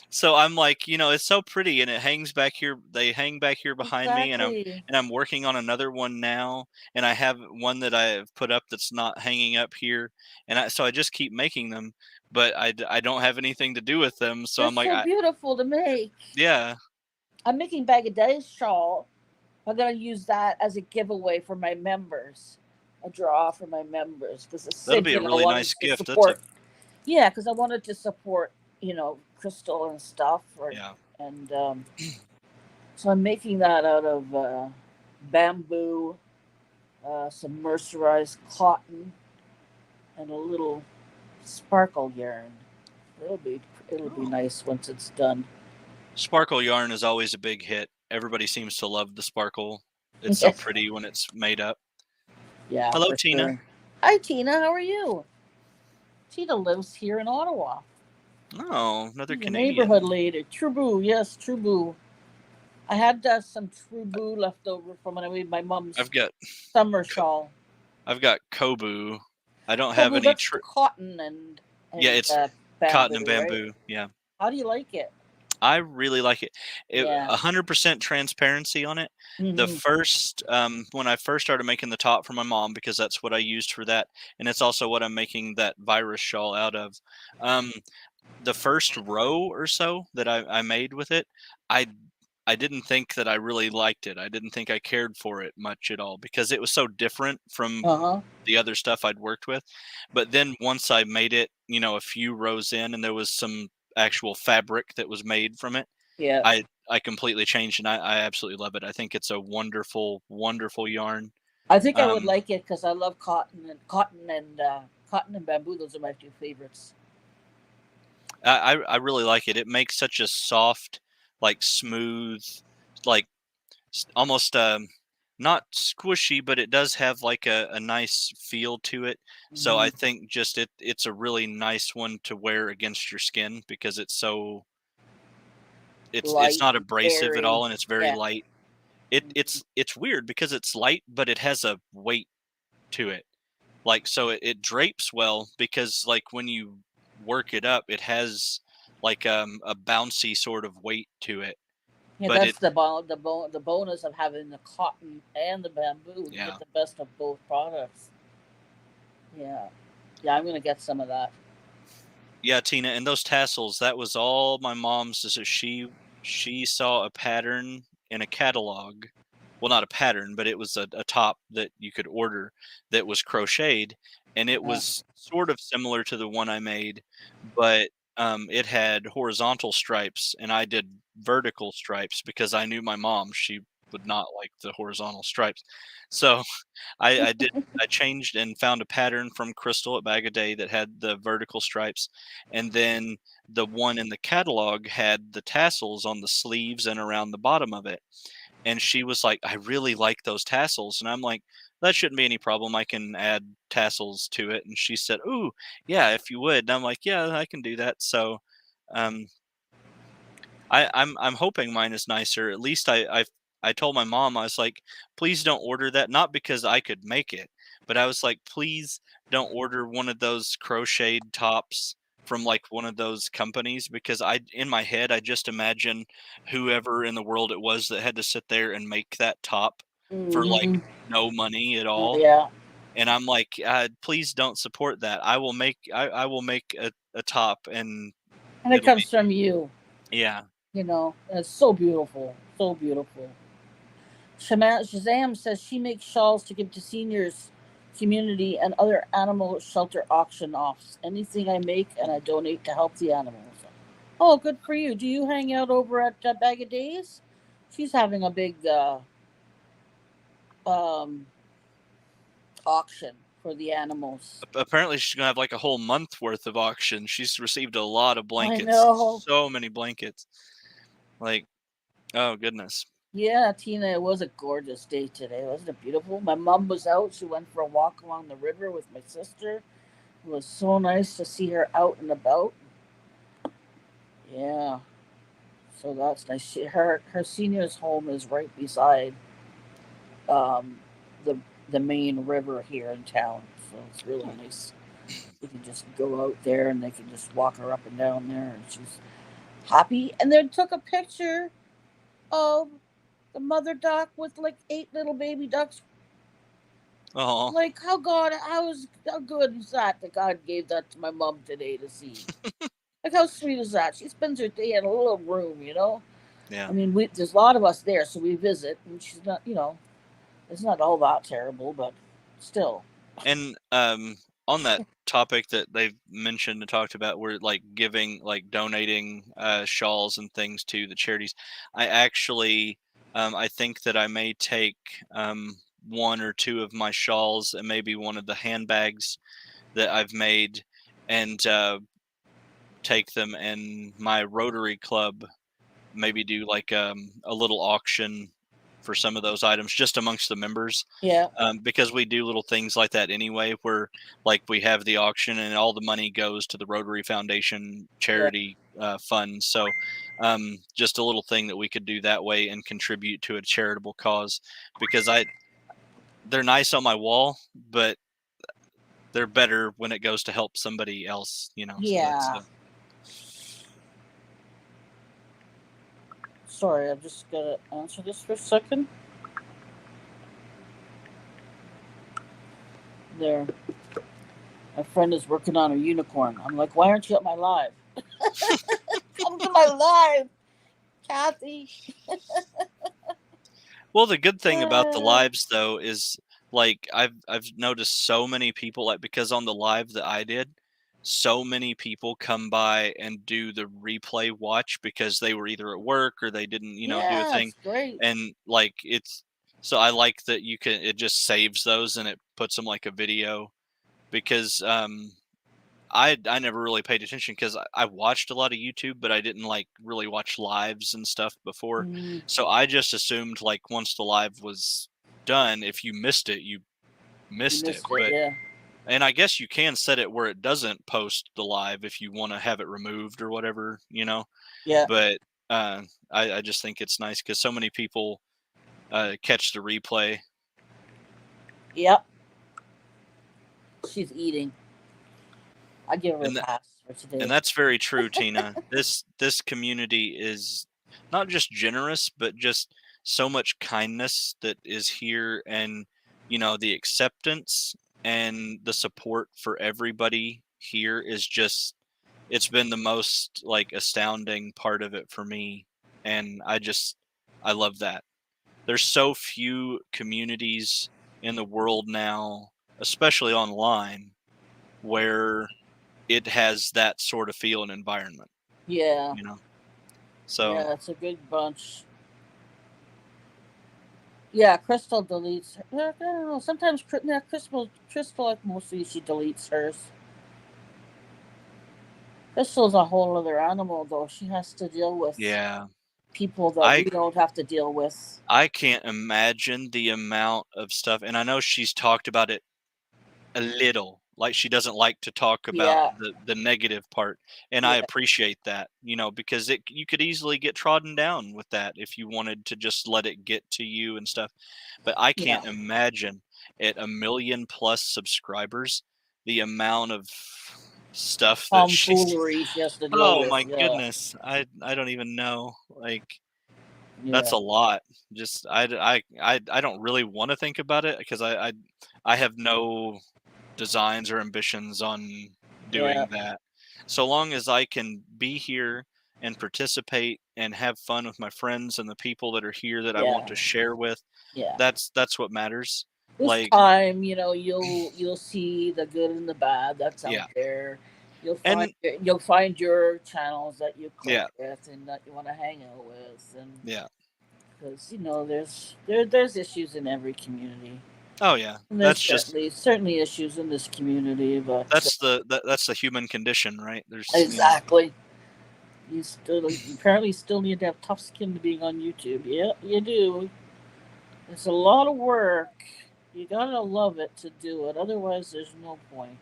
so I'm like, it's so pretty and it hangs back here. They hang back here behind me, and Exactly. I'm working on another one now, and I have one that I have put up that's not hanging up here, and so I just keep making them, but I don't have anything to do with them, so They're I'm like, so beautiful to make. yeah, I'm making Bag of Days shawl. I'm gonna use that as a giveaway for my members, a draw for my members because I that'll said be a I really wanted nice to gift. That's a support. Yeah, because I wanted to support Crystal and stuff, yeah. and so I'm making that out of bamboo, some mercerized cotton, and a little sparkle yarn. It'll be it'll be Oh. nice once it's done. Sparkle yarn is always a big hit. Everybody seems to love the sparkle. It's so pretty when it's made up. Yeah, Hello, for Tina. sure. Hi, Tina. How are you? Tina lives here in Ottawa. Oh, another She's a Canadian. neighborhood lady. Trubu, yes, Trubu. I had some Trubu left over from when I made my mom's summer shawl. I've got Kobu. I don't have Kobu, any. that's cotton and Yeah, it's bamboo, cotton and right? bamboo. Yeah. How do you like it? I really like it. Yeah. 100% transparency on it. The first, when I first started making the top for my mom, because that's what I used for that, and it's also what I'm making that virus shawl out of. The first row or so that I made with it, I I didn't think that I really liked it. I didn't think I cared for it much at all because it was so different from the other stuff I'd worked with. But then once I made it, a few rows in and there was some actual fabric that was made from it, Yeah. I completely changed and I absolutely love it. I think it's a wonderful, wonderful yarn. I think I would like it because I love cotton and bamboo. Those are my two favorites. I really like it. It makes such a soft, like smooth, like almost not squishy, but it does have like a nice feel to it. So I think just it's a really nice one to wear against your skin because it's so it's Light, not abrasive at airy. all and it's very Yeah. light. It's weird because it's light, but it has a weight to it. Like so it drapes well because like when you work it up, it has like a bouncy sort of weight to it. Yeah, But that's the bonus of having the cotton and the bamboo. You get the best of both products. Yeah, yeah, I'm gonna get some of that. Yeah, Tina, and those tassels, that was all my mom's. So she saw a pattern in a catalog. Well, not a pattern, but it was a top that you could order that was crocheted, and it was sort of similar to the one I made, but it had horizontal stripes, and I did vertical stripes because I knew my mom. She would not like the horizontal stripes, so I changed and found a pattern from Crystal at Bag a Day that had the vertical stripes, and then the one in the catalog had the tassels on the sleeves and around the bottom of it. And she was like, "I really like those tassels," and I'm like, "That shouldn't be any problem. I can add tassels to it." And she said, "Ooh, yeah, if you would." And I'm like, "Yeah, I can do that." So, um, I'm hoping mine is nicer. At least I told my mom, I was like, please don't order that. Not because I could make it, but I was like, please don't order one of those crocheted tops from like one of those companies because I in my head I just imagine whoever in the world it was that had to sit there and make that top for like no money at all. Yeah, And I'm like, please don't support that. I will make a top and and it it'll be comes from you. yeah. You know, and it's so beautiful, so beautiful. Shazam says she makes shawls to give to seniors, community, and other animal shelter auction offs. Anything I make and I donate to help the animals. Oh, good for you. Do you hang out over at Bag of Days? She's having a big um, auction for the animals. Apparently she's gonna have like a whole month worth of auction. She's received a lot of blankets. I know. So many blankets. Like, oh goodness. Yeah, Tina, it was a gorgeous day today. Wasn't it beautiful? My mom was out. She went for a walk along the river with my sister. It was so nice to see her out and about. Yeah, so that's nice. Her senior's home is right beside um, the the main river here in town, so it's really nice. You can just go out there and they can just walk her up and down there, and she's happy. And then took a picture of the mother duck with like 8 little baby ducks. Oh, Like how good is that God gave that to my mom today to see. Like how sweet is that? She spends her day in a little room, you know. yeah. I mean, there's a lot of us there, so we visit, and she's not, it's not all that terrible, but still. And on that topic that they've mentioned and talked about, we're like giving, like donating shawls and things to the charities. I actually, I think that I may take one or two of my shawls and maybe one of the handbags that I've made and take them and my Rotary Club maybe do like a little auction for some of those items just amongst the members. Yeah. Because we do little things like that anyway, where like we have the auction and all the money goes to the Rotary Foundation charity fund. So just a little thing that we could do that way and contribute to a charitable cause, because they're nice on my wall, but they're better when it goes to help somebody else, you know. So that's Sorry, I'm just gonna answer this for a second. There. My friend is working on a unicorn. I'm like, why aren't you at my live? Come to my live, Kathy. Well, the good thing about the lives though is like I've noticed so many people, like, because on the live that I did, so many people come by and do the replay watch because they were either at work or they didn't, do a thing. It's great. And like so I like that it just saves those and it puts them like a video, because I never really paid attention because I watched a lot of YouTube, but I didn't like really watch lives and stuff before. So I just assumed like once the live was done, if you missed it, you missed it. But and I guess you can set it where it doesn't post the live if you want to have it removed or whatever, Yeah. But I just think it's nice because so many people catch the replay. Yep. She's eating. I give her a pass for today. And that's very true, Tina. This community is not just generous, but just so much kindness that is here, and the acceptance and the support for everybody here is just, it's been the most like astounding part of it for me, and I love that. There's so few communities in the world now, especially online, where it has that sort of feel and environment. Yeah. So yeah, it's a good bunch. Yeah, Crystal deletes. I don't know. Sometimes Crystal, like mostly she deletes hers. Crystal's a whole other animal, though. She has to deal with people that we don't have to deal with. I can't imagine the amount of stuff, and I know she's talked about it a little. Like, she doesn't like to talk about the negative part, and I appreciate that, because you could easily get trodden down with that if you wanted to just let it get to you and stuff. But I can't imagine at 1 million+ subscribers the amount of stuff that she has to deal with. Oh my goodness, I don't even know. Like, that's a lot. Just I don't really want to think about it because I have no designs or ambitions on doing that. So long as I can be here and participate and have fun with my friends and the people that are here that I want to share with, that's what matters. This time, you'll see the good and the bad that's out there. You'll find your channels that you click with and that you want to hang out with, and because there's issues in every community. Oh yeah, and there's certainly issues in this community, but that's the human condition, right? There's exactly. You apparently still need to have tough skin to being on YouTube. Yeah, you do. It's a lot of work. You gotta love it to do it. Otherwise, there's no point.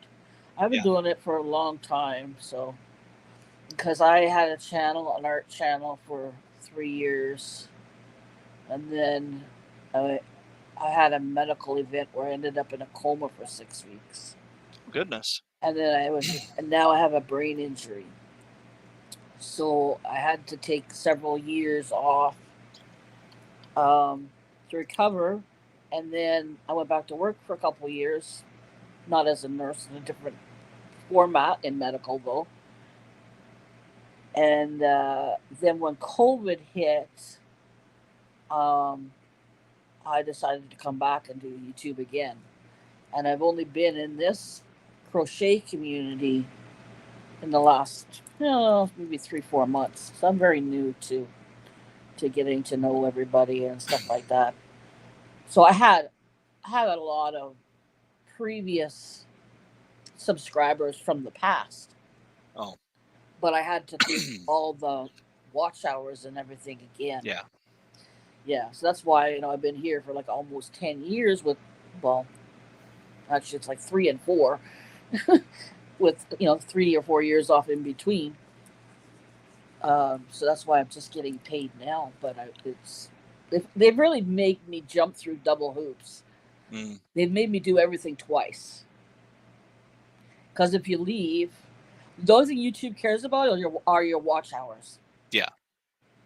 I've been doing it for a long time, so because I had an art channel for 3 years, and then I had a medical event where I ended up in a coma for 6 weeks. Goodness. And then and now I have a brain injury. So I had to take several years off to recover, and then I went back to work for a couple of years, not as a nurse, in a different format in medical though. And then when COVID hit, I decided to come back and do YouTube again. And I've only been in this crochet community in the last maybe 3-4 months, so I'm very new to getting to know everybody and stuff like that. So I had a lot of previous subscribers from the past. Oh. But I had to do all the watch hours and everything again. Yeah. Yeah, so that's why I've been here for like almost 10 years with, well, actually it's like 3 and 4, with 3 or 4 years off in between. So that's why I'm just getting paid now. But they've really made me jump through double hoops. Mm, They've made me do everything twice. Because if you leave, the only thing YouTube cares about are your watch hours. yeah,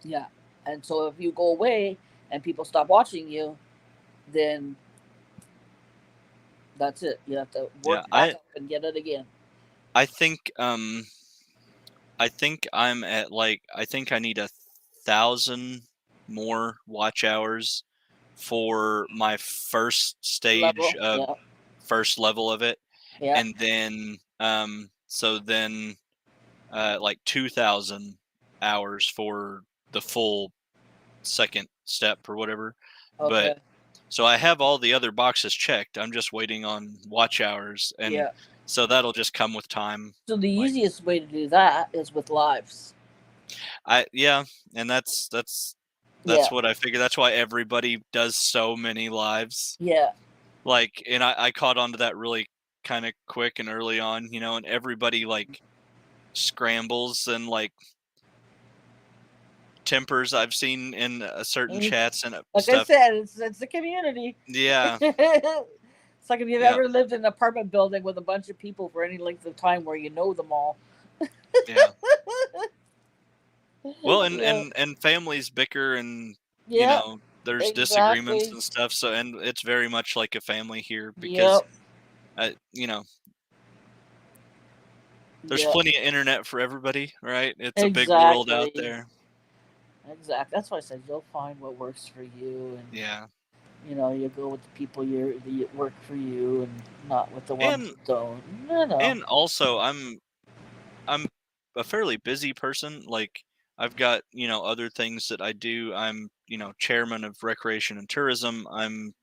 Yeah, and so if you go away and people stop watching you, then that's it. You have to yeah. work back up and get it again. I think I think I'm at like I think I need 1,000 more watch hours for my Level. Yeah. first level of it, Yeah. and then so then like 2,000 hours for the full second step or whatever. But Okay. so I have all the other boxes checked. I'm just waiting on watch hours, and Yeah. so that'll just come with time. So the Like easiest way to do that is with lives. yeah, and Yeah. that's what I figure. That's why everybody does so many lives. Yeah. Like, and I caught on to that really kind of quick and early on, and everybody like scrambles and like tempers I've seen in certain chats and Like I stuff. said, it's a community. Yeah, It's like if you've yeah, ever lived in an apartment building with a bunch of people for any length of time where you know them all. yeah. Well, Yeah. and families bicker and Yeah. there's disagreements Exactly. and stuff. So and it's very much like a family here because Yep. uh, you know there's Yep. plenty of internet for everybody, right? It's a big world out Exactly. there. Exactly. That's why I said you'll find what works for you, and Yeah. you go with the people that work for you, and not with the ones And that don't. No, no. also I'm a fairly busy person. Like I've got, other things that I do. I'm, chairman of recreation and tourism. I'm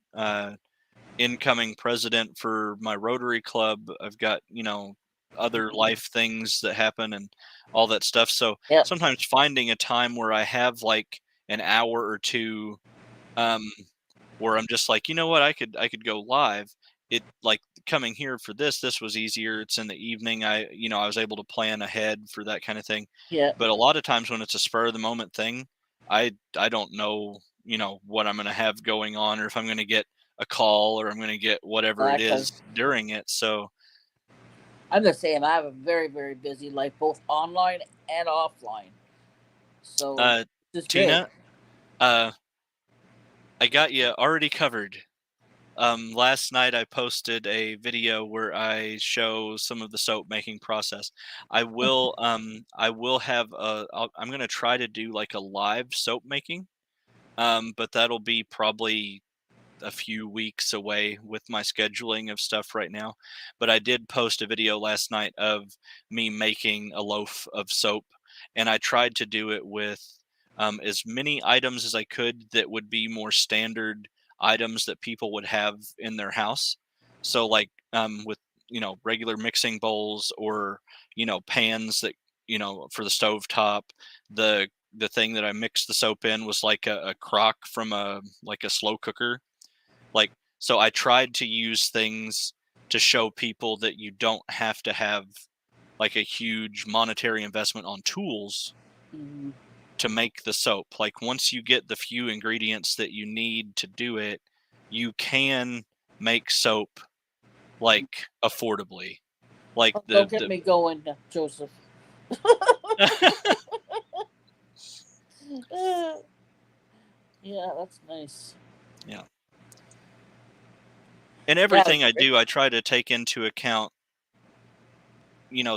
incoming president for my Rotary Club. I've got, other life things that happen and all that stuff. So Yep. sometimes finding a time where I have like an hour or two um where I'm just like, you know what, I could go live. It like coming here for this was easier. It's in the evening. I was able to plan ahead for that kind of thing. Yep. But a lot of times when it's a spur of the moment thing, I don't know, what I'm going to have going on or if I'm going to get a call or I'm going to get whatever it Exactly. is during it. So, I'm the same. I have a very, very busy life, both online and offline. So uh it's good. Tina, uh I got you already covered. Last night I posted a video where I show some of the soap making process. I will have I'm going to try to do like a live soap making. But that'll be probably a few weeks away with my scheduling of stuff right now. But I did post a video last night of me making a loaf of soap, and I tried to do it with as many items as I could that would be more standard items that people would have in their house. So, like with regular mixing bowls or pans that for the stove top. The thing that I mixed the soap in was like a crock from a slow cooker, like, so I tried to use things to show people that you don't have to have like a huge monetary investment on tools Mhm. to make the soap. Like once you get the few ingredients that you need to do it, you can make soap like affordably. Like Oh, the don't get the me going, Joseph. Yeah, that's nice. yeah. And Yeah. everything I do, I try to take into account,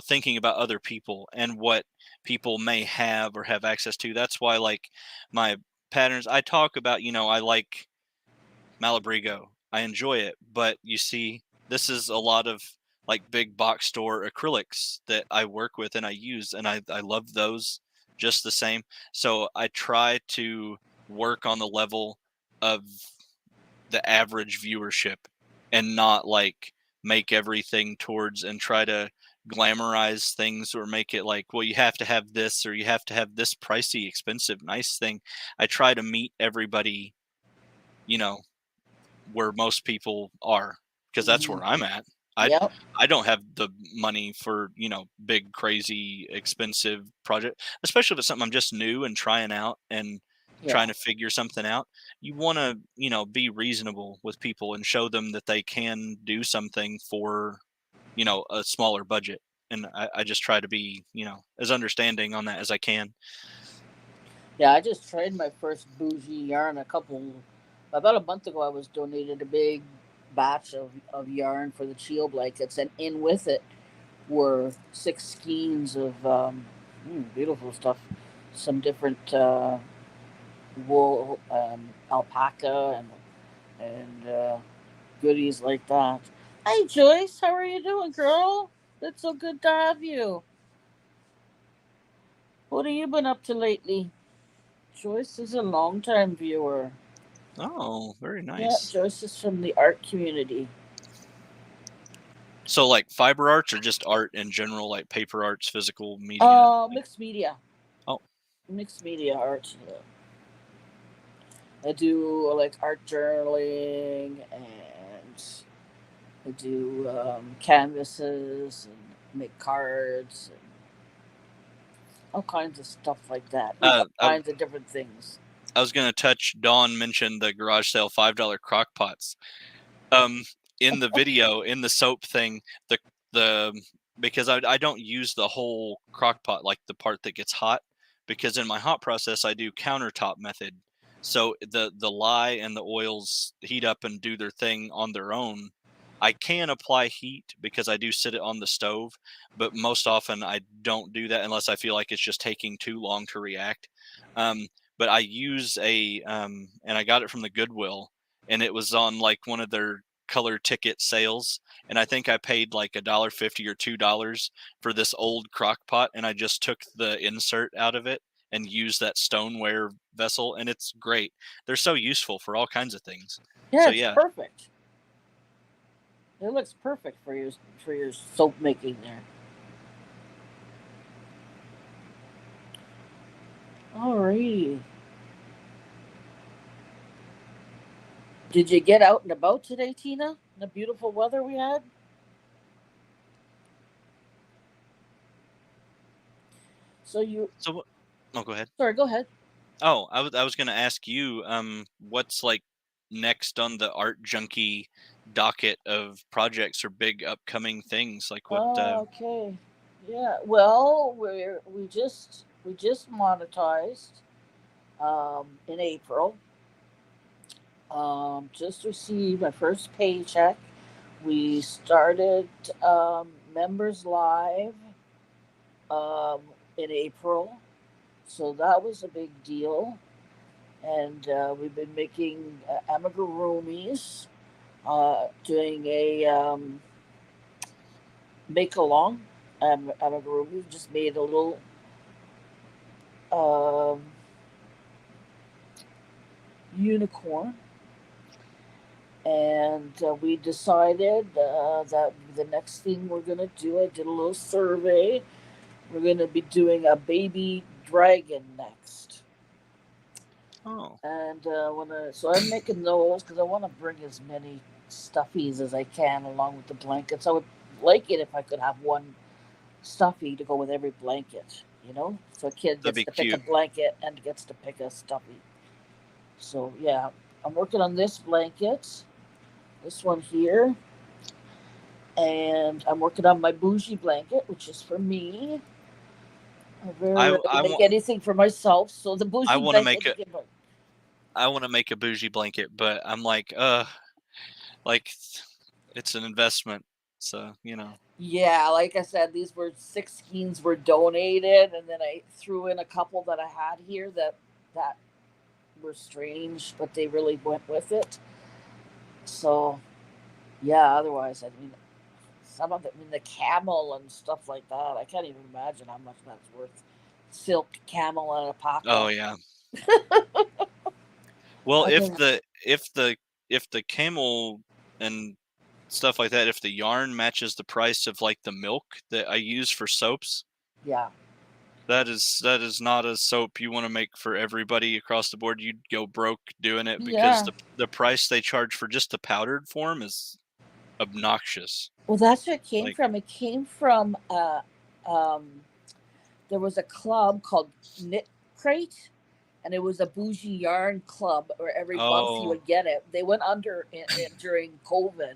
thinking about other people and what people may have or have access to. That's why, like, my patterns, I talk about, I like Malabrigo. I enjoy it. But you see, this is a lot of like big box store acrylics that I work with and I use, and I love those just the same. So I try to work on the level of the average viewership and not like make everything towards and try to glamorize things or make it like, well, you have to have this or you have to have this pricey, expensive, nice thing. I try to meet everybody, you know, where most people are, because that's where I'm at. I Yep. I don't have the money for, big, crazy, expensive project, especially if it's something I'm just new and trying out and Yeah. trying to figure something out. You want to, be reasonable with people and show them that they can do something for, a smaller budget. And I just try to be, as understanding on that as I can. Yeah, I just tried my first bougie yarn about a month ago. I was donated a big batch of yarn for the CHEO blankets, and in with it were 6 skeins of beautiful stuff. Some different wool, alpaca, and goodies like that. Hey Joyce, how are you doing, girl? It's so good to have you. What have you been up to lately? Joyce is a long-time viewer. Oh, very Yeah, nice. Joyce is from the art community. So like fiber arts or just art in general, like paper arts, physical media? Mixed media. Oh, Mixed media art. I do like art journaling, and I do canvases and make cards and all kinds of stuff like that. Make all I, kinds of different things. I was going to touch, Dawn mentioned the garage sale $5 crock pots. In the video, in the soap thing, the because I don't use the whole crock pot, like the part that gets hot, because in my hot process I do countertop method. So the lye and the oils heat up and do their thing on their own. I can apply heat because I do sit it on the stove, but most often I don't do that unless I feel like it's just taking too long to react. But I use and I got it from the Goodwill, and it was on like one of their color ticket sales, and I think I paid like $1.50 or $2 for this old crock pot, and I just took the insert out of it and used that stoneware vessel, and it's great. They're so useful for all kinds of things. Yeah, So it's yeah. perfect. It looks perfect for your soap making there. Alrighty. Did you get out and about today, Tina? The beautiful weather we had? So you So oh, go ahead. sorry, go ahead. Oh, I was going to ask you, what's like next on the Art Junkie docket of projects or big upcoming things? Like what? Okay. Yeah. Well, we just monetized in April. Just received my first paycheck. We started members live um, in April, so that was a big deal. And we've been making amigaromis, doing a make along amigurumi. We just made a little um, unicorn, and we decided that the next thing we're gonna do. I did a little survey. We're gonna be doing a baby dragon next. Oh, And so I'm making those because I want to bring as many stuffies as I can along with the blankets. I would like it if I could have one stuffy to go with every blanket, so a kid that'd gets be to pick a cute. blanket and gets to pick a stuffy. So yeah, I'm working on this blanket, this one here, and I'm working on my bougie blanket, which is for me. I very I rarely I make want anything for myself, so the I bougie want to blanket make is a given. I want to make a bougie blanket, but I'm like it's an investment. So, Yeah, like I said, these were 6 skeins were donated, and then I threw in a couple that I had here that were strange, but they really went with it. So yeah, otherwise, I mean, some of it, I mean, the camel and stuff like that. I can't even imagine how much that's worth. Silk camel and oh alpaca. yeah. Well, I if think, the camel and stuff like that, if the yarn matches the price of like the milk that I use for soaps, Yeah. that is not a soap you want to make for everybody across the board. You'd go broke doing it because Yeah. the price they charge for just the powdered form is obnoxious. Well, that's where it came Like, from. It came from there was a club called Knit Crate, and it was a bougie yarn club where every month you oh, would get it. They went under during COVID,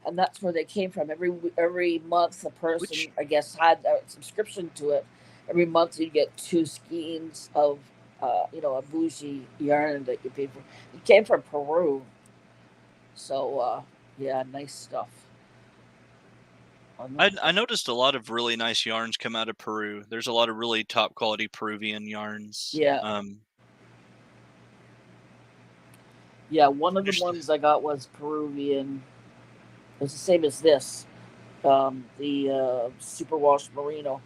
and that's where they came from. Every month, a person, which I guess, had a subscription to it. Every month, you'd get 2 skeins of, a bougie yarn that you paid for. It came from Peru, so yeah, nice stuff. I noticed a lot of really nice yarns come out of Peru. There's a lot of really top quality Peruvian yarns. Yeah. Yeah, one of the ones I got was Peruvian. It's the same as this. The superwash merino,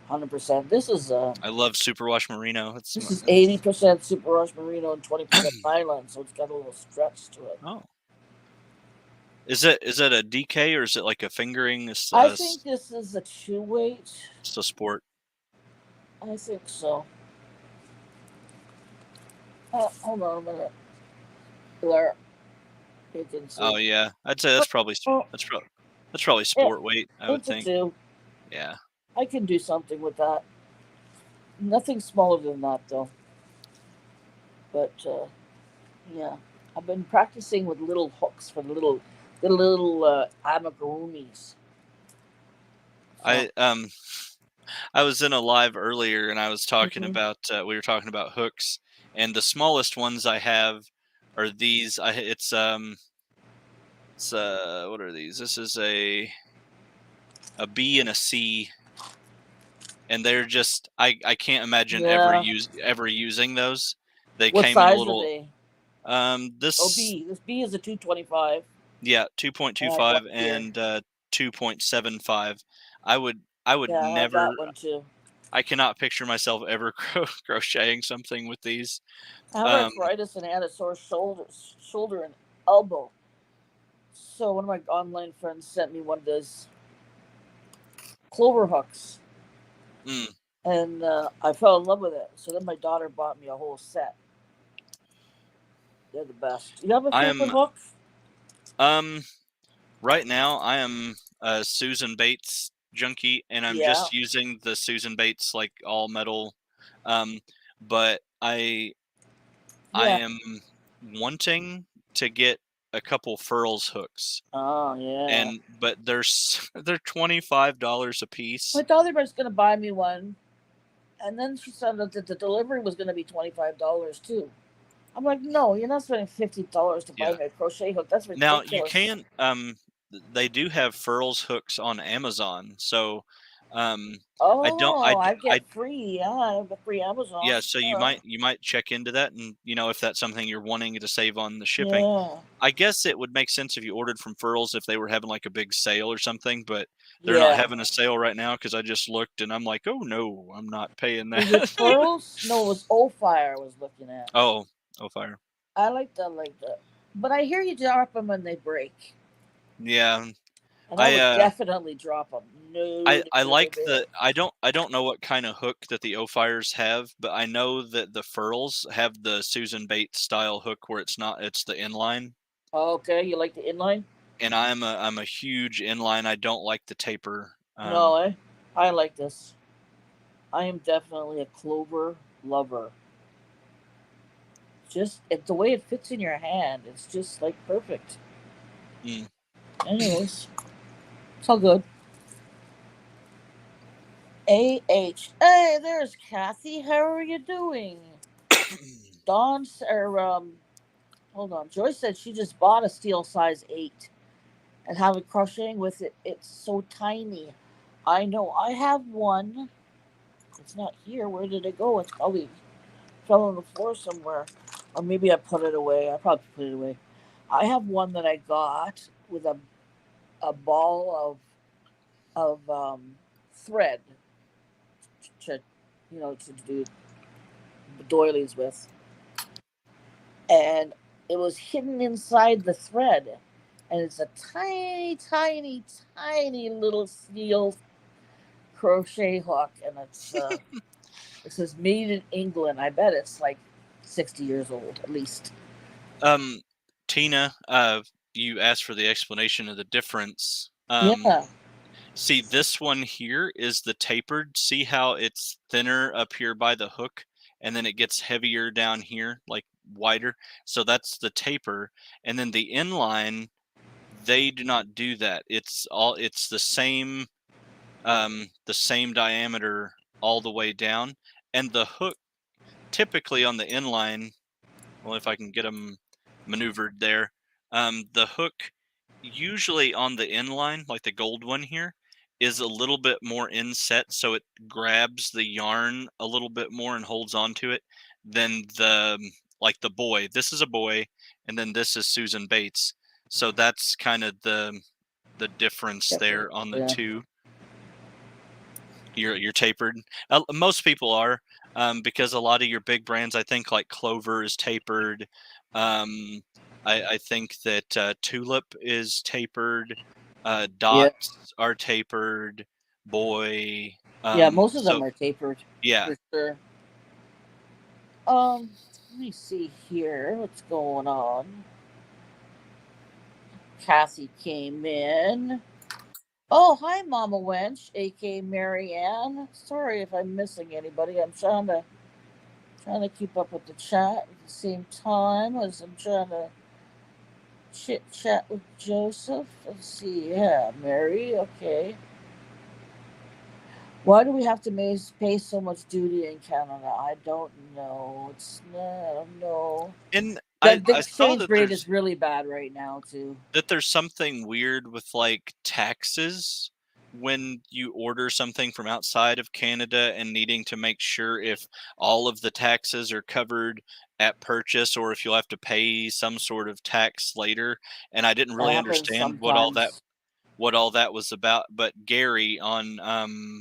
100%. This is I love superwash merino. This is 80% superwash merino and 20% nylon, so it's got a little stretch to it. Oh, is it a DK or is it like a fingering? I think this is a 2-weight. It's a sport. I think so. Hold on a minute. There. You can see. Oh yeah, I'd say that's probably sport weight. I would think. Yeah. I can do something with that. Nothing smaller than that though. But yeah, I've been practicing with little hooks for the little amigaromis. So. I was in a live earlier and I was talking about we were talking about hooks, and the smallest ones I have are these. It's what are these? This is a B and a C, and they're just I can't imagine ever using those. They what came size in a little. Are they? This B is a 225. Yeah, 2.25 and 2.75. I would never. I have that one too. I cannot picture myself ever crocheting something with these. I have arthritis and I had a sore shoulder and elbow. So one of my online friends sent me one of those clover hooks. And I fell in love with it. So then my daughter bought me a whole set. They're the best. You have a favorite hook? Right now I am a Susan Bates junkie, and I'm just using the Susan Bates like all metal. But I am wanting to get a couple furls hooks. Oh yeah. But they're $25 a piece. My daughter was gonna buy me one, and then she said that the delivery was gonna be $25 too. I'm like, no, you're not spending $50 to buy me a crochet hook. That's ridiculous. Now you can they do have furls hooks on Amazon, so I get free. Yeah, I have a free Amazon. Yeah, so you might check into that, and if that's something you're wanting to save on the shipping. Yeah. I guess it would make sense if you ordered from Furls if they were having like a big sale or something, but they're not having a sale right now because I just looked and I'm like, oh no, I'm not paying that. Was it Furls? No, it was Ophire I was looking at. Oh, Ophire. I like that. But I hear you drop them and they break. Yeah. And I would definitely drop them. No, I like I don't know what kind of hook that the Ophires have, but I know that the Furls have the Susan Bates style hook where it's the inline. Okay, you like the inline? And I'm a huge inline. I don't like the taper. No, I like this. I am definitely a clover lover. Just the way it fits in your hand, it's just like perfect. Anyways, it's all good. A.H. Hey, there's Kathy. How are you doing? Dawn, hold on. Joyce said she just bought a steel size 8 and have it crocheting with it. It's so tiny. I know. I have one. It's not here. Where did it go? It's probably fell on the floor somewhere. Or maybe I put it away. I probably put it away. I have one that I got with a ball of thread to do doilies with, and it was hidden inside the thread, and it's a tiny, tiny, tiny little steel crochet hook, and it says made in England. I bet it's like 60 years old at least. Um, Tina, you asked for the explanation of the difference. Yeah, See, this one here is the tapered. See how it's thinner up here by the hook, and then it gets heavier down here, like wider. So that's the taper. And then the inline, they do not do that. It's the same diameter all the way down. And the hook typically on the inline, well, if I can get them maneuvered there, the hook usually on the inline, like the gold one here, is a little bit more inset, so it grabs the yarn a little bit more and holds onto it than the boy. This is a boy, and then this is Susan Bates. So that's kind of the difference there on the yeah. two. You're tapered. Most people are, because a lot of your big brands, I think, like Clover is tapered. I think that Tulip is tapered. Yeah. Dots are tapered. Boy. Yeah, most of them So are tapered yeah. for sure. Let me see here what's going on. Cassie came in. Oh, hi, Mama Wench, aka Marianne. Sorry if I'm missing anybody. I'm trying to keep up with the chat at the same time as I'm trying to chit chat with Joseph. Let's see. Yeah, Mary. Okay. Why do we have to pay so much duty in Canada? I don't know. I don't know. And The I saw exchange that rate is really bad right now too. there's something weird with like taxes when you order something from outside of Canada and needing to make sure if all of the taxes are covered at purchase or if you'll have to pay some sort of tax later. And I didn't That really happens understand sometimes. what all that was about. But Gary on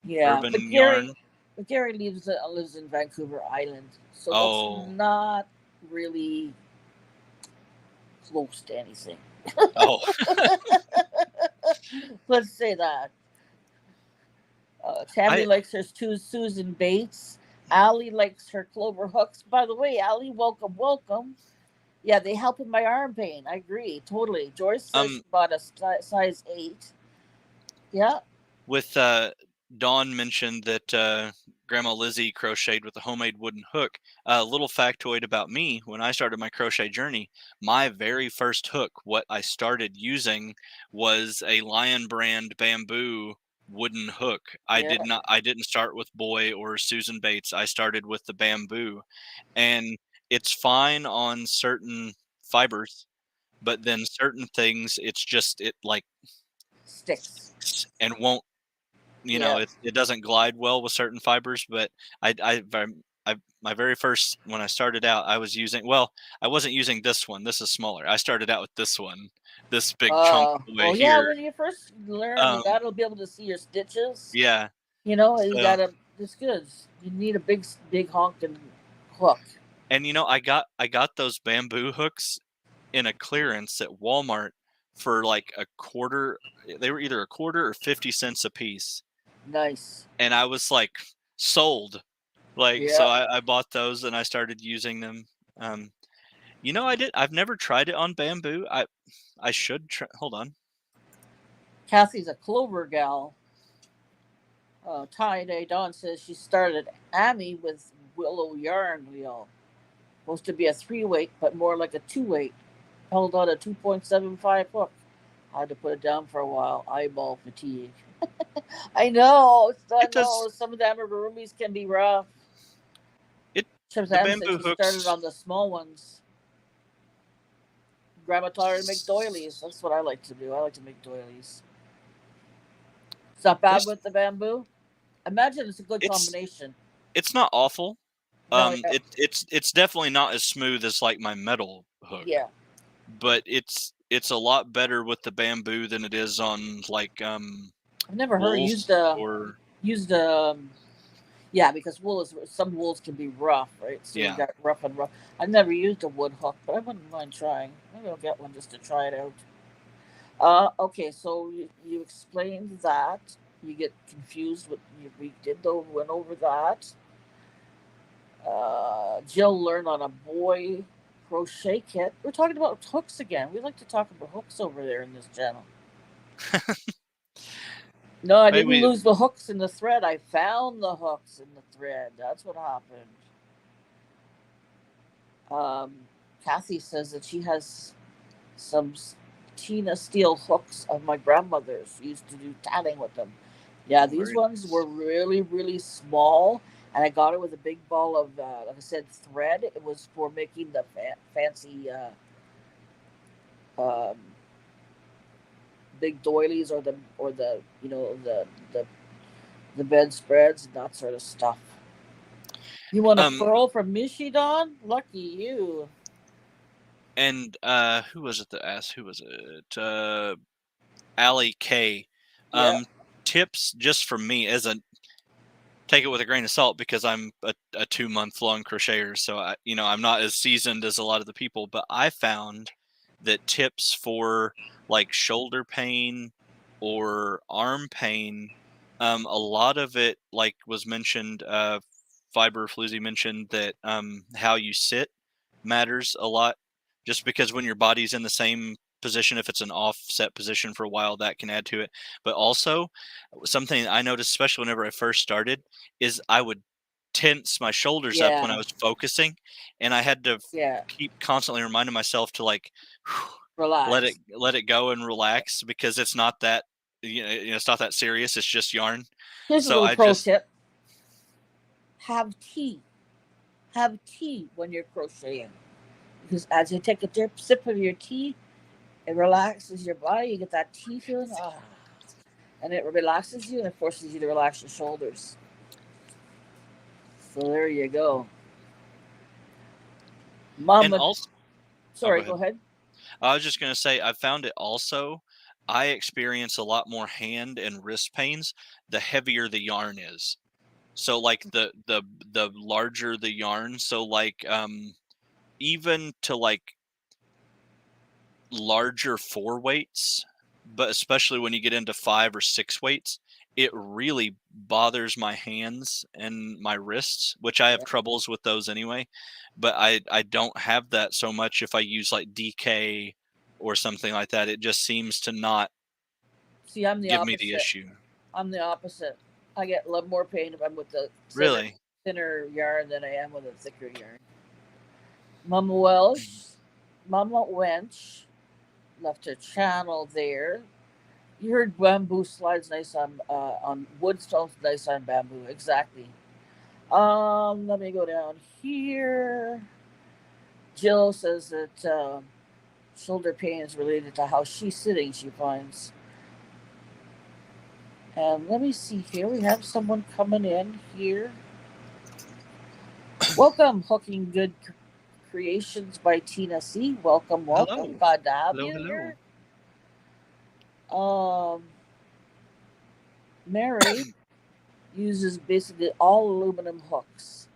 Yeah, Urban Yarn. but Gary lives in Vancouver Island, so that's Oh, not really close to anything. oh, Let's say that. Tammy I likes her Susan Bates. Allie likes her Clover hooks. By the way, Allie, welcome, welcome. Yeah, they help with my arm pain. I agree, totally. Joyce says she bought a size 8. Yeah. with Dawn mentioned that Grandma Lizzie crocheted with a homemade wooden hook. A little factoid about me: when I started my crochet journey, my very first hook, what I started using, was a Lion brand bamboo wooden hook. Yeah. I didn't start with Boy or Susan Bates. I started with the bamboo, and it's fine on certain fibers, but then certain things, it like Sticks. and won't, Yeah. it doesn't glide well with certain fibers. But I my very first, when I started out, I wasn't using this one. This is smaller. I started out with this one, this big chunk away Well, yeah. here. When you first learn, you Um, gotta be able to see your stitches. yeah. You know, you So, gotta. It's good. You need a big honking hook. and I got those bamboo hooks in a clearance at Walmart for like a quarter. They were either a quarter or 50 cents a piece, Nice. and I was like sold. Like, so Yeah. I bought those and I started using them. Um, I've never tried it on bamboo. I should try. Hold on. Cassie's a Clover gal. Ty Day Dawn says she started Amy with willow yarn wheel. Supposed to be a 3 weight, but more like a 2 weight. Held on a 2.75 hook. I had to put it down for a while. Eyeball fatigue. I know. I It know. does. Some of the amigurumis can be rough. It the Shamsan said bamboo she started hooks. on the small ones. Grandma taught her to make doilies. That's what I like to do. I like to make doilies. It's not bad There's with the bamboo. Imagine it's a good it's combination. it's not awful. No, yeah. It's definitely not as smooth as like my metal hook, Yeah. but it's a lot better with the bamboo than it is on like I've never heard wools or used yeah, because some wools can be rough, right? So you yeah. got rough and rough. I've never used a wood hook, but I wouldn't mind trying. Maybe I'll get one just to try it out. Okay, so you explained that. You get confused with we went over that. Jill learned on a boy crochet kit. We're talking about hooks again. We like to talk about hooks over there in this channel. No, I didn't Maybe. lose the hooks in the thread. I found the hooks in the thread. That's what happened. Um, Kathy says that she has some Tina steel hooks of my grandmother's. Used to do tatting with them. Yeah, these ones were really, really small, and I got it with a big ball of, like I said, thread. It was for making the fancy um, big doilies or the the bedspreads and that sort of stuff. You want a pearl from Michidon? Lucky you. And who was it that asked? Who was it? Allie K. Tips just from me as a take it with a grain of salt because I'm a 2-month-long crocheter, so I'm not as seasoned as a lot of the people. But I found that tips for like shoulder pain or arm pain, a lot of it, like was mentioned. Fiber Floozy mentioned that how you sit matters a lot, just because when your body's in the same position, if it's an offset position for a while, that can add to it. But also, something I noticed, especially whenever I first started, is I would tense my shoulders up when I was focusing, and I had to keep constantly reminding myself to like relax, let it go and relax, because it's not that it's not that serious. It's just yarn. Here's a little pro tip: have tea. Have tea when you're crocheting, because as you take a sip of your tea, it relaxes your body. You get that tea feeling, and it relaxes you and it forces you to relax your shoulders. So there you go. Mama. Also, sorry, go ahead. I was just going to say, I found it also, I experience a lot more hand and wrist pains the heavier the yarn is. So like the larger the yarn, so like even to like larger 4 weights, but especially when you get into 5 or 6 weights, it really bothers my hands and my wrists, which I have troubles with those anyway. But I don't have that so much if I use like DK or something like that. It just seems to not I'm the give opposite. me the issue. I'm the opposite. I get a lot more pain if I'm with the thinner yarn than I am with a thicker yarn. Mama Wench left a channel there. You heard bamboo slides nice on wood stones nice on bamboo. Exactly. Let me go down here. Jill says that shoulder pain is related to how she's sitting, she finds. And let me see here. We have someone coming in here. Welcome, Hooking Good Creations by Tina C. Welcome. Hello. Glad to have you here. Mary uses basically all aluminum hooks.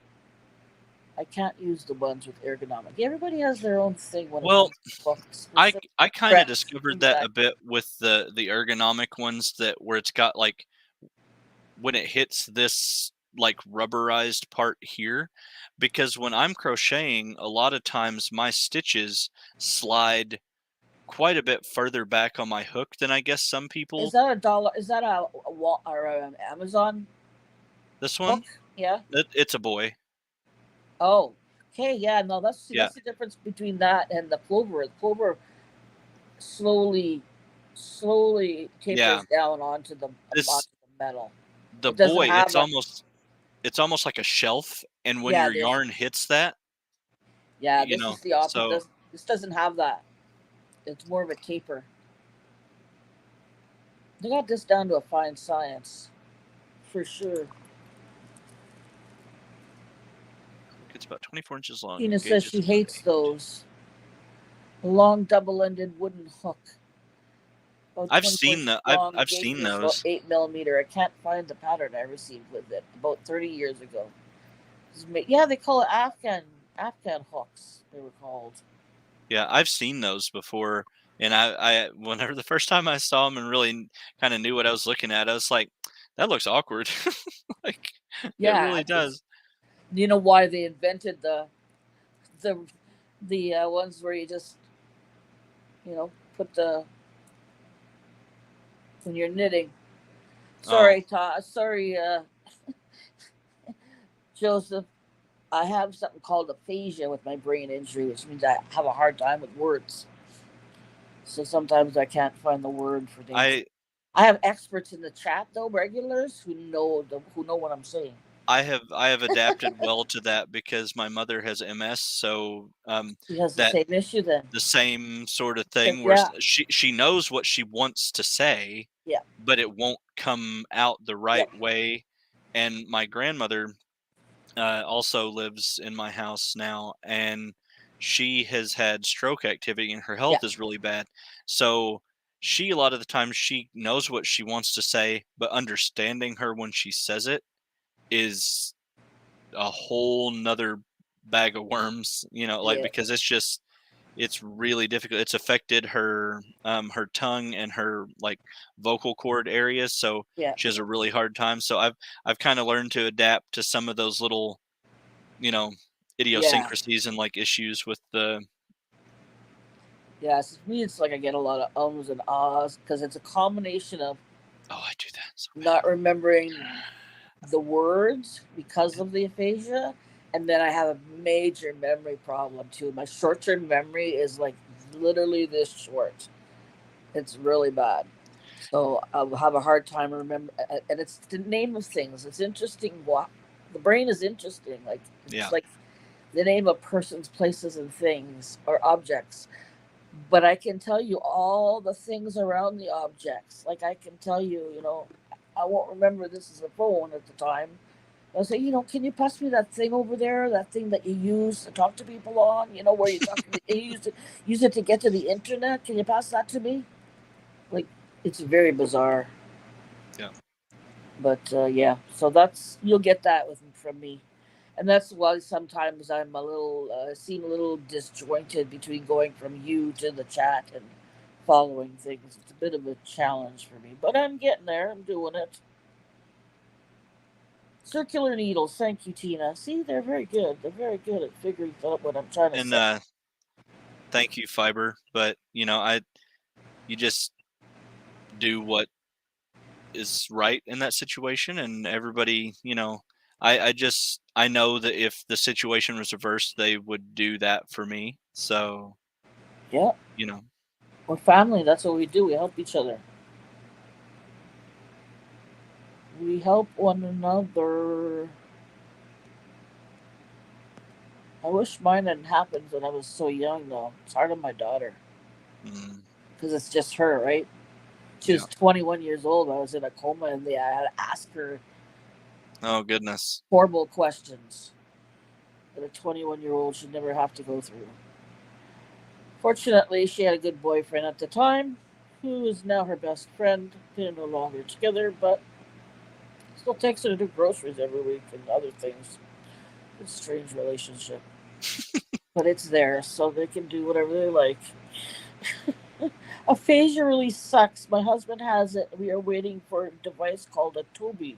I can't use the ones with ergonomic. Everybody has their own thing when it comes to hooks. I kind of discovered that a bit with the ergonomic ones, that where it's got like when it hits this like rubberized part here, because when I'm crocheting, a lot of times my stitches slide quite a bit further back on my hook than I guess some people. Is that $1? Is that a Amazon? This one? Hook? Yeah. It's a boy. Oh, okay. Yeah. No, that's the difference between that and the clover. The clover slowly tapers down onto the metal. The boy, it's almost like a shelf, and when your yarn hits that, this is the opposite. So, this doesn't have that. It's more of a taper. They got this down to a fine science, for sure. It's about 24 inches long. Tina says she hates those long double-ended wooden hook. I've seen that. I've seen those. 8mm. I can't find the pattern I received with it about 30 years ago. Yeah, they call it Afghan hooks. They were called. Yeah, I've seen those before. And I whenever the first time I saw them and really kind of knew what I was looking at, I was like, that looks awkward. Like, it Yeah, really does. you know why they invented the ones where you just put the when you're knitting. Oh, Sorry, Joseph. I have something called aphasia with my brain injury, which means I have a hard time with words. So sometimes I can't find the word for things. I I have experts in the chat though, regulars who know what I'm saying. I have adapted well to that because my mother has MS, so He has the that same issue then. the same sort of thing where Yeah, she knows what she wants to say, yeah, but it won't come out the yeah, right way. And my grandmother also lives in my house now, and she has had stroke activity, and her yeah, health is really bad. So she a lot of the time she knows what she wants to say, but understanding her when she says it is a whole nother bag of worms, like yeah, because it's really difficult. It's affected her tongue and her like vocal cord areas, so yeah, she has a really hard time. So I've kind of learned to adapt to some of those little, you know, yeah. idiosyncrasies and like issues with the. Yeah, so for me, it's like I get a lot of ums and ahs because it's a combination of Oh, I do that so not remembering bad. the words because of the aphasia, and then I have a major memory problem too. My short-term memory is like literally this short. It's really bad. So I'll have a hard time remember, and it's the name of things. It's interesting. What the brain is interesting. Like it's Yeah. like the name of persons, places, and things or objects. But I can tell you all the things around the objects. Like I can tell you, I won't remember this is a phone at the time. I'll say, can you pass me that thing over there? That thing that you use to talk to people on? Where you talk, you use it to get to the internet. Can you pass that to me? Like, it's very bizarre. Yeah. But yeah, so that's you'll get that from me, and that's why sometimes I'm seem a little disjointed between going from you to the chat and following things. It's a bit of a challenge for me, but I'm getting there. I'm doing it. Circular needles, thank you, Tina. See, they're very good. They're very good at figuring out what I'm trying to And say. thank you, Fiber. But I you just do what is right in that situation, and everybody, I know that if the situation was reversed, they would do that for me. So Yeah, you know we're family. That's what we do. We help each other. We help one another. I wish mine hadn't happened when I was so young, though. It's hard on my daughter mm, because it's just her, right? She yeah. was 21 years old. I was in a coma, and I had to ask her Oh goodness. horrible questions that a 21-year-old should never have to go through. Fortunately, she had a good boyfriend at the time, who is now her best friend. They're no longer together, but still takes her to do groceries every week and other things. It's a strange relationship, but it's there, so they can do whatever they like. Aphasia really sucks. My husband has it. We are waiting for a device called a Toby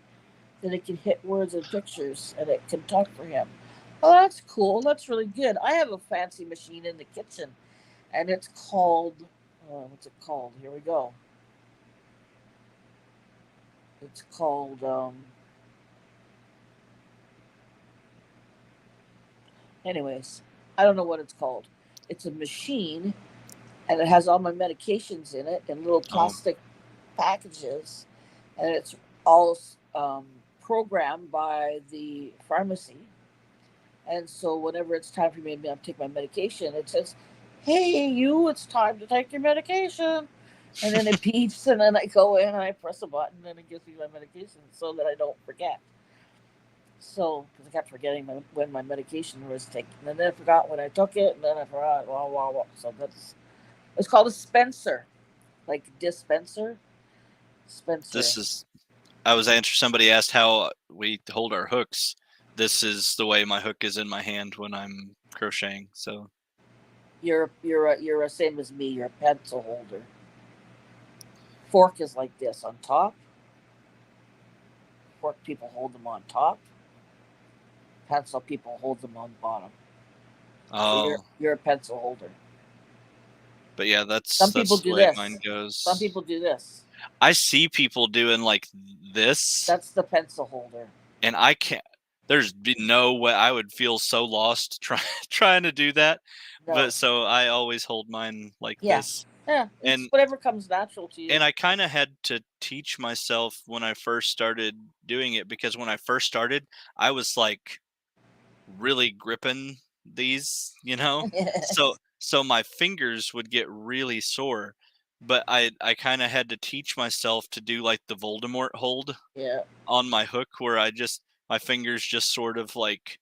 that it can hit words and pictures and it can talk for him. Oh, that's cool. That's really good. I have a fancy machine in the kitchen and it's called, what's it called? Here we go. It's called, anyways, I don't know what it's called. It's a machine and it has all my medications in it in little Oh, plastic packages, and it's all programmed by the pharmacy. And so, whenever it's time for me to take my medication, it says, "Hey, you! It's time to take your medication." And then it beeps, and then I go in and I press a button, and it gives me my medication so that I don't forget. So, because I kept forgetting when my medication was taken, and then I forgot when I took it, and then I forgot. So it's called a Spencer, like dispenser. Spencer. this is. I was answering. Somebody asked how we hold our hooks. This is the way my hook is in my hand when I'm crocheting. So You're a same as me. You're a pencil holder. Fork is like this on top. Fork people hold them on top. Pencil people hold them on bottom. So Oh, you're a pencil holder. but yeah, Some that's people the do way mine this. Some goes. people do this. I see people doing like this, That's the pencil holder. and I can't. There's no way I would feel so lost trying to do that. No. But so I always hold mine like Yeah. this. Yeah. It's And whatever comes natural to you. and I kind of had to teach myself when I first started doing it, because when I first started, I was like really gripping these, so my fingers would get really sore. But I kind of had to teach myself to do like the Voldemort hold Yeah. on my hook, where my fingers just sort of like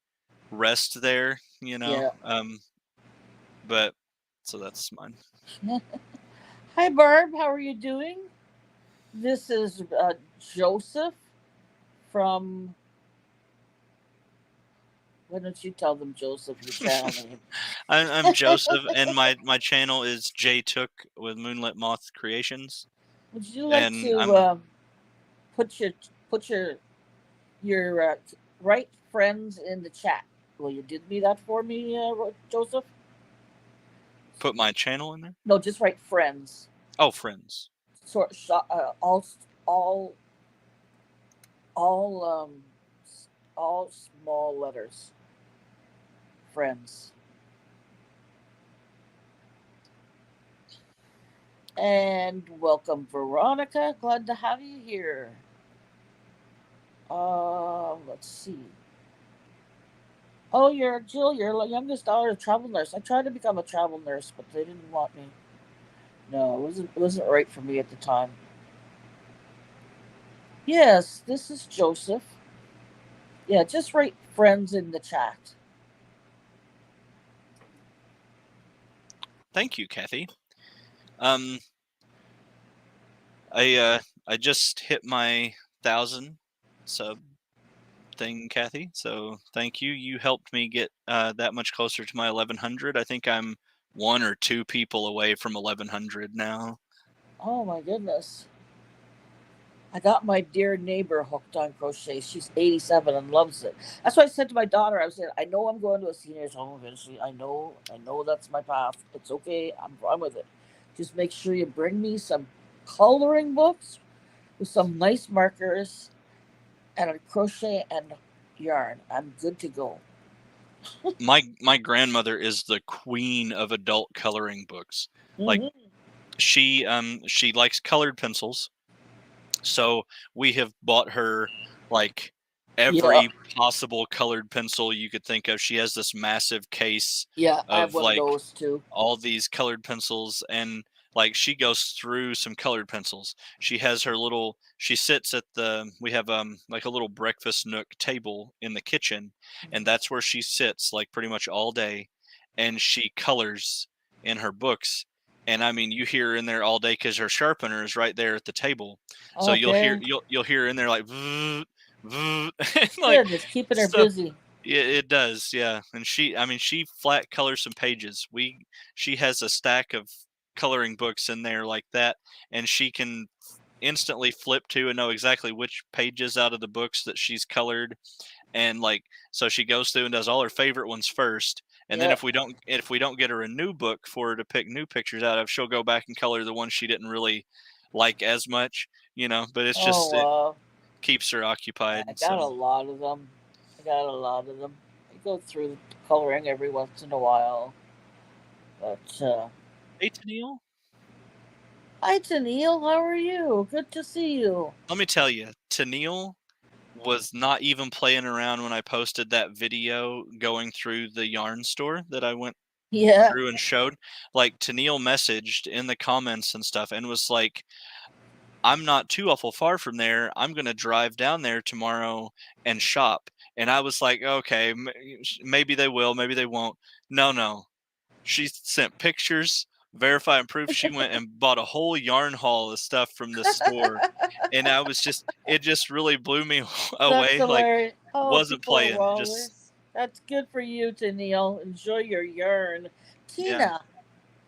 rest there. Yeah. But so that's mine. Hi, Barb. How are you doing? This is Joseph from. Why don't you tell them, Joseph, your channel name? I'm Joseph, and my channel is JTook with MoonliteMothCreations, Would you like and to I'm put your right friends in the chat? Will you do me that for me, Joseph? put my channel in there. No, just write friends. Oh, friends. Sort all all um all small letters. Friends. And welcome, Veronica. Glad to have you here. Let's see. Oh, you're Jill. Your youngest daughter, a travel nurse. I tried to become a travel nurse, but they didn't want me. No, it wasn't right for me at the time. Yes, this is Joseph. Yeah, just write friends in the chat. Thank you, Kathy. I just hit my 1,000 sub thing, Kathy. So thank you. You helped me get that much closer to my 1,100. I think I'm one or two people away from 1,100 now. Oh my goodness. I got my dear neighbor hooked on crochet. She's 87 and loves it. That's why I said to my daughter, I was saying, I know I'm going to a senior's home eventually. I know that's my path. It's okay. I'm fine with it. Just make sure you bring me some coloring books with some nice markers and a crochet and yarn. I'm good to go. My grandmother is the queen of adult coloring books. Like she likes colored pencils. So we have bought her like every possible colored pencil you could think of. She has this massive case I have of one like of those too. all these colored pencils, and like she goes through some colored pencils. She has her little she sits at we have like a little breakfast nook table in the kitchen, and that's where she sits like pretty much all day, and she colors in her books. And I mean, you hear her in there all day because her sharpener is right there at the table. So you'll hear her in there like, vroom, vroom, like Good, it's keeping her so. busy. Yeah, it does. Yeah, and she flat colors some pages. She has a stack of coloring books in there like that, and she can instantly flip to and know exactly which pages out of the books that she's colored. And like, so she goes through and does all her favorite ones first, and then if we don't get her a new book for her to pick new pictures out of, she'll go back and color the ones she didn't really like as much. But it's just it keeps her occupied. I got a lot of them. I go through coloring every once in a while. But hey, Tennille. Hi, Tennille. How are you? Good to see you. Let me tell you, Tennille was not even playing around when I posted that video going through the yarn store that I went through and showed. Like, Tennille messaged in the comments and stuff and was like, I'm not too awful far from there. I'm going to drive down there tomorrow and shop. And I was like, okay, maybe they will, maybe they won't. No. She sent pictures, verify and proof. She went and bought a whole yarn haul of stuff from the store. And it just really blew me away. Like, wasn't playing. Just that's good for you, Tennille. Enjoy your yarn. Yeah.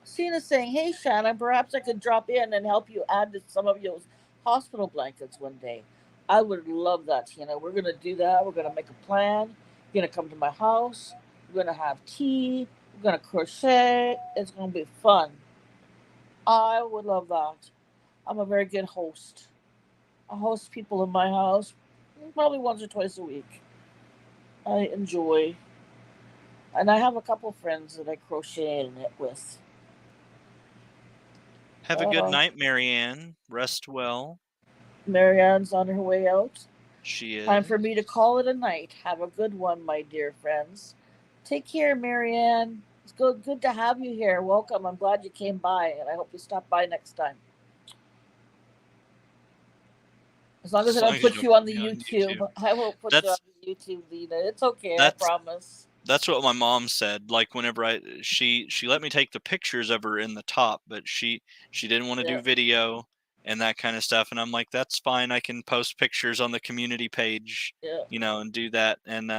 Tina saying, "Hey Shannon, perhaps I could drop in and help you add to some of your hospital blankets one day." I would love that, Tina. We're gonna do that. We're gonna make a plan. You're gonna come to my house. We're gonna have tea. We're gonna crochet. It's gonna be fun. I would love that. I'm a very good host. I host people in my house probably once or twice a week. I enjoy, and I have a couple friends that I crochet in it with. Have a good Uh, night, Marianne. Rest well. Marianne's on her way out. She Time for is. me to call it a night. Have a good one, my dear friends. Take care, Marianne. It's good to have you here. Welcome. I'm glad you came by, and I hope you stop by next time. As long as As I long don't as you put don't you put on the me on YouTube, YouTube. I won't put you on That's the YouTube, Lena. It's okay. I that's promise. that's what my mom said. Like whenever she let me take the pictures of her in the top, but she didn't want to Yeah, do video and that kind of stuff. And I'm like, that's fine. I can post pictures on the community page, yeah, and do that. And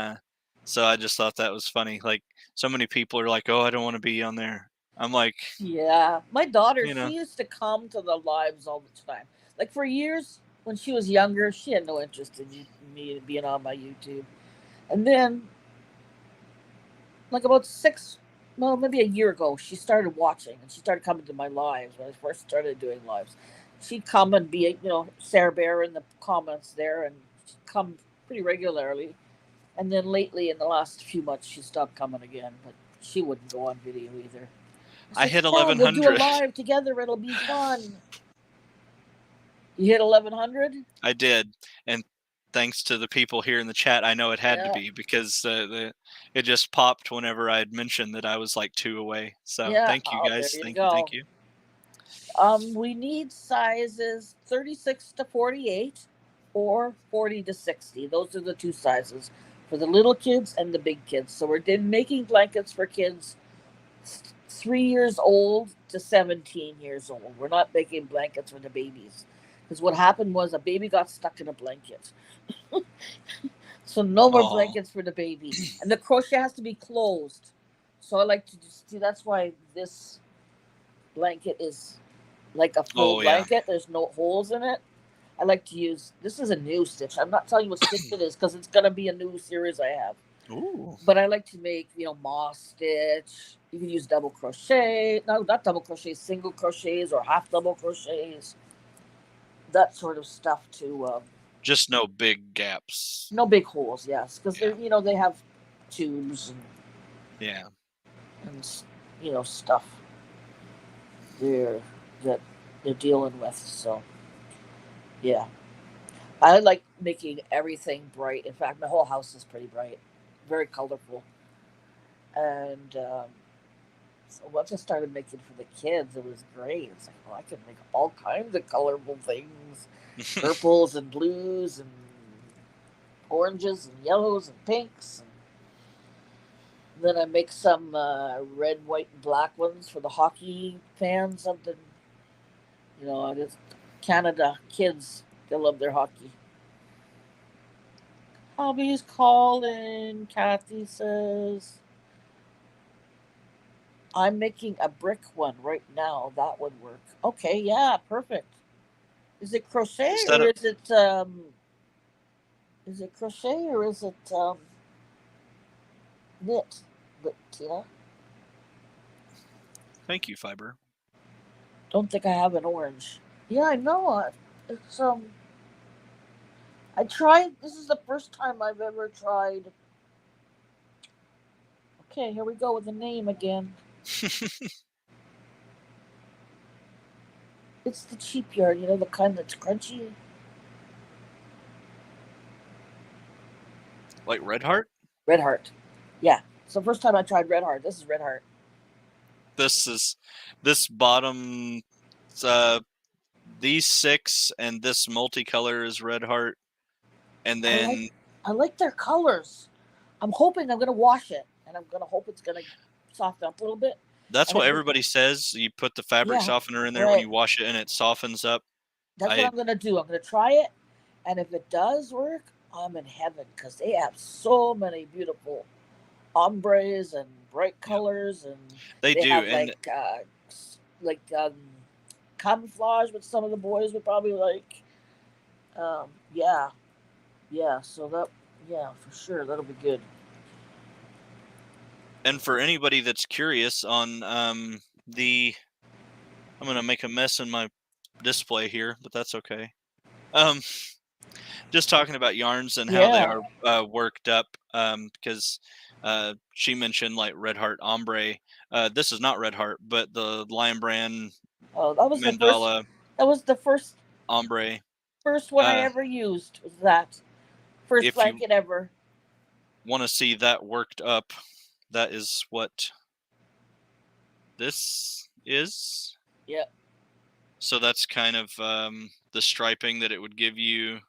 so I just thought that was funny. Like so many people are like, oh, I don't want to be on there. I'm like, yeah. My daughter, you know, she used to come to the lives all the time. Like for years, when she was younger, she had no interest in me being on my YouTube. And then like about six, well, maybe a year ago, she started watching and she started coming to my lives when I first started doing lives. She'd come and be, Sarah Bear in the comments there, and she'd come pretty regularly. And then lately, in the last few months, she stopped coming again, but she wouldn't go on video either. I I said, hit "Come on, we'll do a 1100. live together. It'll be fun." You hit 1100? I did, and thanks to the people here in the chat, I know it had to Yeah, be because it just popped whenever I had mentioned that I was like 2 away. So yeah. thank you Oh, there guys. you Thank you. go. Thank you. We need sizes 36 to 48 or 40 to 60. Those are the two sizes for the little kids and the big kids. So we're making blankets for kids 3 years old to 17 years old. We're not making blankets for the babies. Because what happened was a baby got stuck in a blanket. So no more Oh, blankets for the baby. And the crochet has to be closed. So I like to just do that's why this blanket is like a full oh yeah. blanket. There's no holes in it. I like to use this is a new stitch. I'm not telling you what stitch it is because it's gonna be a new series I have. Ooh, But I like to make moss stitch. You can use double crochet. No, not double crochet. Single crochets or half double crochets. That sort of stuff too. just no big gaps. No big holes, yes, because Yeah, they're they have tubes yeah. and stuff there that they're dealing with. So yeah. I like making everything bright. In fact, my whole house is pretty bright, very colorful. And so once I started making for the kids, it was great. It's like, oh, I can make all kinds of colorful things, purples and blues and oranges and yellows and pinks. And then I make some red, white, and black ones for the hockey fans. Something, I just Canada kids, they love their hockey. Hobbies calling. Kathy says, I'm making a brick one right now. That would work. Okay, yeah, perfect. Is it crochet Is that or a is it crochet or is it knit? But Tina, thank you, Fiber? don't think I have an orange. Yeah, I know. It's I tried. This is the first time I've ever tried. Okay, here we go with the name again. It's the cheap yarn, the kind that's crunchy. Like Red Heart? Red Heart. Yeah. It's the first time I tried Red Heart. This is Red Heart. This bottom these 6 and this multicolor is Red Heart. And I like then I like their colors. I'm hoping I'm gonna wash it, and I'm gonna hope it's gonna soften up a little bit. that's And what if it, everybody says. You put the fabric yeah, softener in there when right. you wash it and it softens up. That's what I I'm gonna do. I'm gonna try it, and if it does work, I'm in heaven because they have so many beautiful ombres and bright Yeah, colors, and they they do, have and like camouflage, what some of the boys would probably like. Yeah, yeah. So that, yeah, for sure, that'll be good. for anybody that's curious on the, I'm gonna make a mess in my display here, but that's okay. Um, just talking about yarns and how they Yeah. are worked up, because she mentioned like Red Heart Ombre. This is not Red Heart, but the Lion Brand Oh, that was the first. Mandala That was the Ombre. first one I Uh, ever used. Was that first if you blanket ever? want to see that worked up, that is what this is. Yeah. So that's kind of the striping that it would give you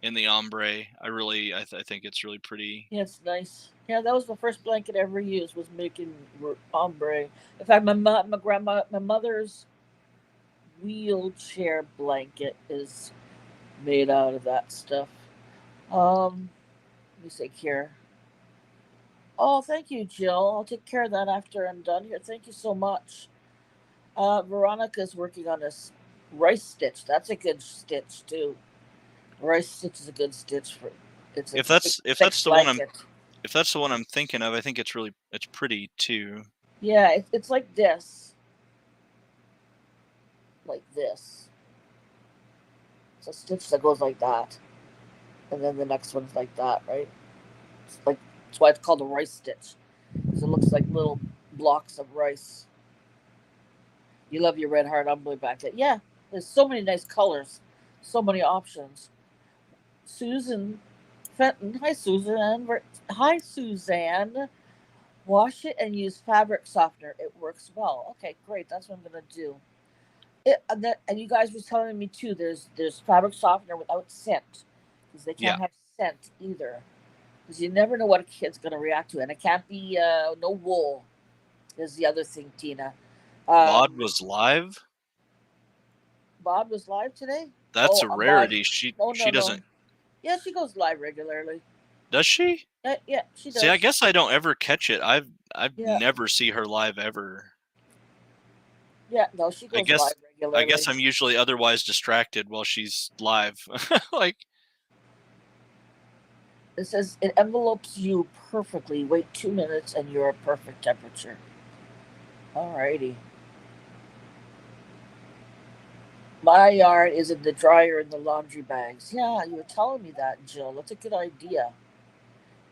in the ombre. I think it's really pretty. Yeah, it's nice. Yeah, that was the first blanket I ever used. Was making ombre. In fact, my mother's wheelchair blanket is made out of that stuff. Let me see here. Oh, thank you, Jill. I'll take care of that after I'm done here. Thank you so much. Veronica's working on this rice stitch. That's a good stitch too. Rice stitch is a good stitch for. It's a If thick, that's if thick that's the one I'm blanket. if that's the one I'm thinking of, I think it's pretty too. Yeah, it's like this, like this. It's a stitch that goes like that, and then the next one's like that, right? It's like that's why it's called a rice stitch, because it looks like little blocks of rice. You love your red heart ombre blanket. Yeah, there's so many nice colors, so many options. Susan Fenton, hi Susan. Hi Suzanne. Wash it and use fabric softener. It works well. Okay, great. That's what I'm gonna do. And you guys were telling me too. There's fabric softener without scent, because they Yeah, can't have scent either. Because you never know what a kid's gonna react to, and it can't be no wool. Is the other thing, Tina. Maud Um, was live. Bob was live today. That's Oh, a Bob. rarity. No, She no, doesn't, no. Yeah, she goes live regularly. does she? Yeah, she See, I does. guess I don't ever catch it. I've Yeah, never see her live ever. yeah. No, she I goes guess live I guess regularly. I'm usually otherwise distracted while she's live. Like, It says it envelopes you perfectly. Wait 2 minutes and you're at perfect temperature. Alrighty. My yarn is in the dryer in the laundry bags. Yeah, you were telling me that, Jill. That's a good idea.